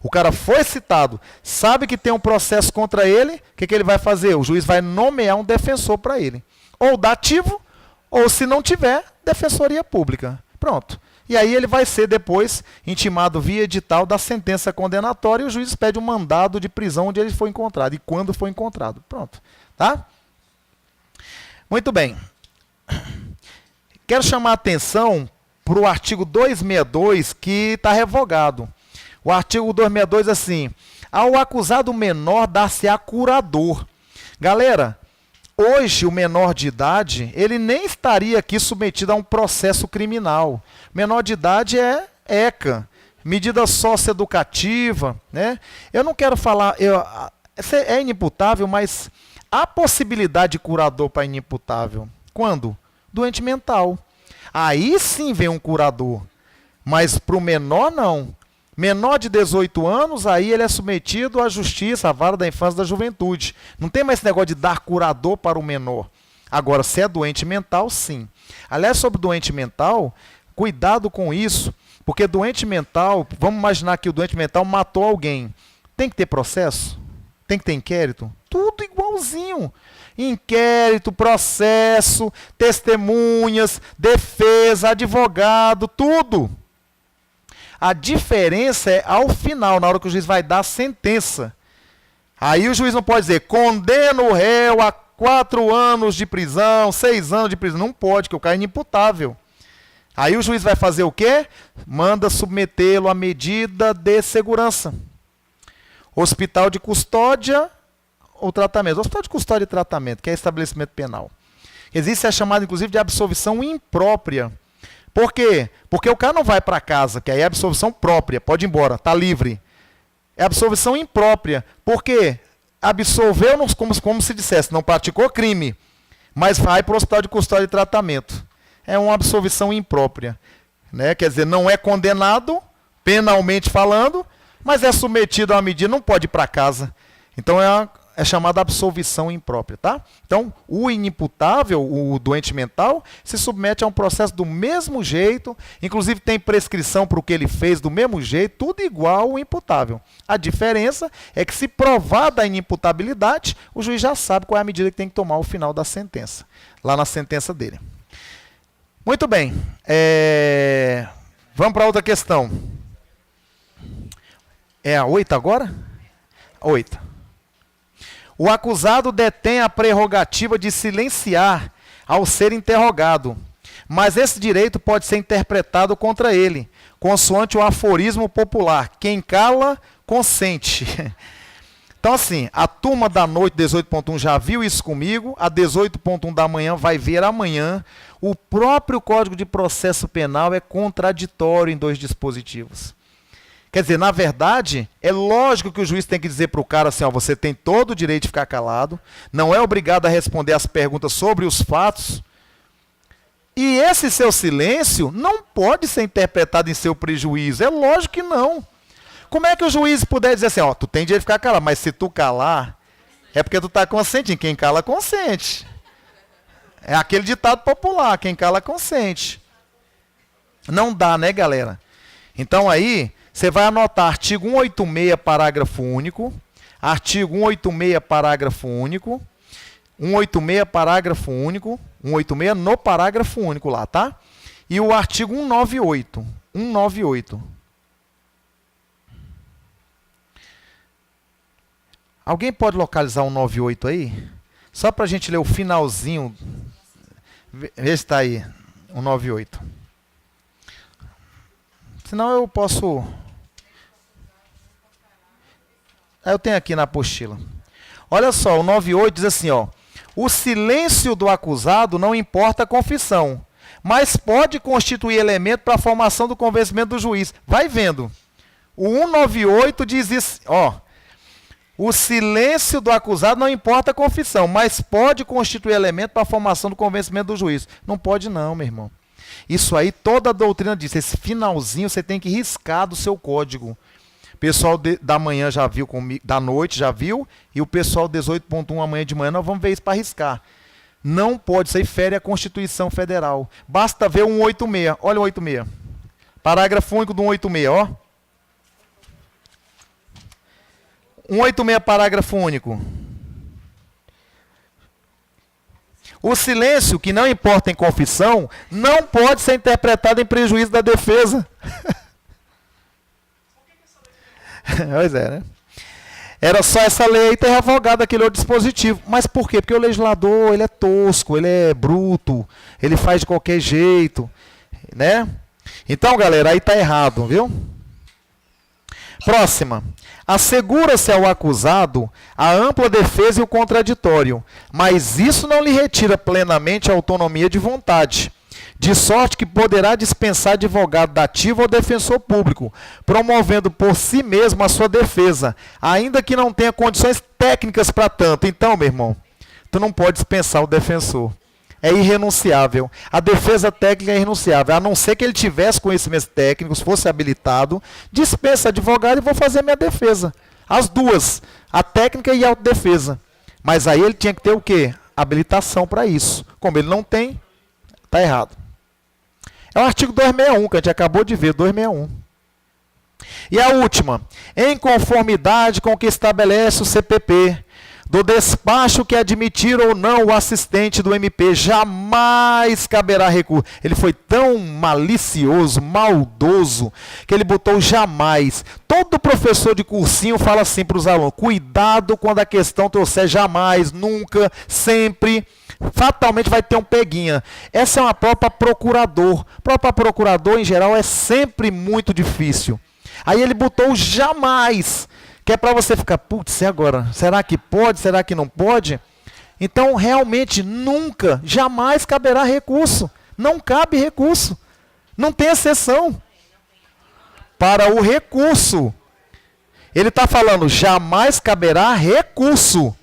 O cara foi citado, sabe que tem um processo contra ele, o que ele vai fazer? O juiz vai nomear um defensor para ele. Ou dativo, ou se não tiver, defensoria pública. Pronto. E aí ele vai ser depois intimado via edital da sentença condenatória e o juiz pede um mandado de prisão onde ele foi encontrado e quando foi encontrado. Pronto. Tá? Muito bem. Quero chamar a atenção para o artigo 262 que está revogado. O artigo 262 assim, ao acusado menor dar-se-á curador. Galera, hoje o menor de idade, ele nem estaria aqui submetido a um processo criminal. Menor de idade é ECA, medida socioeducativa, né? Eu não quero falar, é inimputável, mas há possibilidade de curador para inimputável. Quando? Doente mental. Aí sim vem um curador, mas para o menor não. Menor de 18 anos, aí ele é submetido à justiça, à vara da infância e da juventude. Não tem mais esse negócio de dar curador para o menor. Agora, se é doente mental, sim. Aliás, sobre doente mental, cuidado com isso, porque doente mental, vamos imaginar que o doente mental matou alguém. Tem que ter processo? Tem que ter inquérito? Tudo igualzinho. Inquérito, processo, testemunhas, defesa, advogado, tudo. A diferença é ao final, na hora que o juiz vai dar a sentença. Aí o juiz não pode dizer, condena o réu a 4 anos de prisão, 6 anos de prisão. Não pode, porque o cara é inimputável. Aí o juiz vai fazer o quê? Manda submetê-lo à medida de segurança. Hospital de custódia ou tratamento. Hospital de custódia e tratamento, que é estabelecimento penal. Existe a chamada, inclusive, de absolvição imprópria. Por quê? Porque o cara não vai para casa, que aí é absolvição própria, pode ir embora, está livre. É absolvição imprópria. Por quê? Absolveu, como se dissesse, não praticou crime, mas vai para o hospital de custódia e tratamento. É uma absolvição imprópria. Né? Quer dizer, não é condenado, penalmente falando, mas é submetido a uma medida, não pode ir para casa. Então é chamada absolvição imprópria, tá? Então, o inimputável, o doente mental, se submete a um processo do mesmo jeito, inclusive tem prescrição para o que ele fez do mesmo jeito, tudo igual ao imputável. A diferença é que se provar da inimputabilidade, o juiz já sabe qual é a medida que tem que tomar ao final da sentença, lá na sentença dele. Muito bem. Vamos para outra questão. É a 8 agora? 8. O acusado detém a prerrogativa de silenciar ao ser interrogado, mas esse direito pode ser interpretado contra ele, consoante o aforismo popular, quem cala, consente. Então assim, a turma da noite 18.1 já viu isso comigo, a 18.1 da manhã vai ver amanhã. O próprio Código de Processo Penal é contraditório em 2 dispositivos. Quer dizer, na verdade, é lógico que o juiz tem que dizer para o cara assim, ó, você tem todo o direito de ficar calado, não é obrigado a responder as perguntas sobre os fatos, e esse seu silêncio não pode ser interpretado em seu prejuízo, é lógico que não. Como é que o juiz puder dizer assim, ó, tu tem direito de ficar calado, mas se tu calar, é porque tu está consentindo, quem cala, consente. É aquele ditado popular, quem cala, consente. Não dá, né, galera? Então aí, você vai anotar artigo 186, parágrafo único, artigo 186, parágrafo único, 186, parágrafo único, 186 no parágrafo único lá, tá? E o artigo 198, 198. Alguém pode localizar 198 aí? Só para a gente ler o finalzinho, vê se está aí, 198. Senão eu posso... Eu tenho aqui na apostila. Olha só, o 98 diz assim, ó, o silêncio do acusado não importa a confissão, mas pode constituir elemento para a formação do convencimento do juiz. Vai vendo. O 198 diz isso, ó. O silêncio do acusado não importa a confissão, mas pode constituir elemento para a formação do convencimento do juiz. Não pode não, meu irmão. Isso aí, toda a doutrina diz. Esse finalzinho você tem que riscar do seu código. O pessoal da manhã já viu comigo, da noite já viu, e o pessoal 18.1 amanhã de manhã, nós vamos ver isso para riscar. Não pode, isso aí fere a Constituição Federal. Basta ver o 186. Olha o 186. Parágrafo único do 186, ó. 186, parágrafo único. O silêncio, que não importa em confissão, não pode ser interpretado em prejuízo da defesa. Pois é, né? Era só essa lei aí ter revogado aquele outro dispositivo. Mas por quê? Porque o legislador, ele é tosco, ele é bruto, ele faz de qualquer jeito, né? Então, galera, aí tá errado, viu? Próxima. Assegura-se ao acusado a ampla defesa e o contraditório, mas isso não lhe retira plenamente a autonomia de vontade, de sorte que poderá dispensar advogado dativo ou defensor público, promovendo por si mesmo a sua defesa, ainda que não tenha condições técnicas para tanto. Então, meu irmão, tu não pode dispensar o defensor. É irrenunciável. A defesa técnica é irrenunciável. A não ser que ele tivesse conhecimentos técnicos, fosse habilitado, dispensa advogado e vou fazer minha defesa. As duas, a técnica e a autodefesa. Mas aí ele tinha que ter o quê? Habilitação para isso. Como ele não tem, está errado. É o artigo 261, que a gente acabou de ver, 261. E a última, em conformidade com o que estabelece o CPP, do despacho que admitir ou não o assistente do MP, jamais caberá recurso. Ele foi tão malicioso, maldoso, que ele botou jamais. Todo professor de cursinho fala assim para os alunos, cuidado quando a questão trouxer jamais, nunca, sempre, fatalmente vai ter um peguinha. Essa é uma prova para procurador. Prova para procurador, em geral, é sempre muito difícil. Aí ele botou jamais, que é para você ficar, putz, e agora? Será que pode? Será que não pode? Então, realmente, nunca, jamais caberá recurso. Não cabe recurso. Não tem exceção para o recurso. Ele está falando, jamais caberá recurso.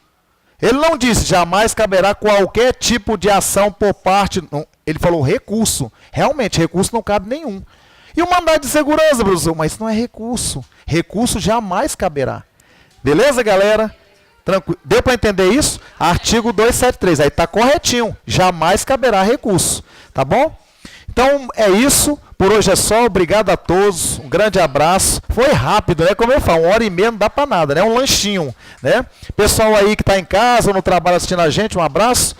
Ele não disse, jamais caberá qualquer tipo de ação por parte... Não, ele falou recurso. Realmente, recurso não cabe nenhum. E o mandado de segurança, professor? Mas isso não é recurso. Recurso jamais caberá. Beleza, galera? Tranquilo. Deu para entender isso? Artigo 273. Aí está corretinho. Jamais caberá recurso. Tá bom? Então, é isso. Por hoje é só. Obrigado a todos. Um grande abraço. Foi rápido, né? Como eu falo, 1h30 não dá para nada, né? Um lanchinho, né? Pessoal aí que está em casa ou no trabalho assistindo a gente, um abraço.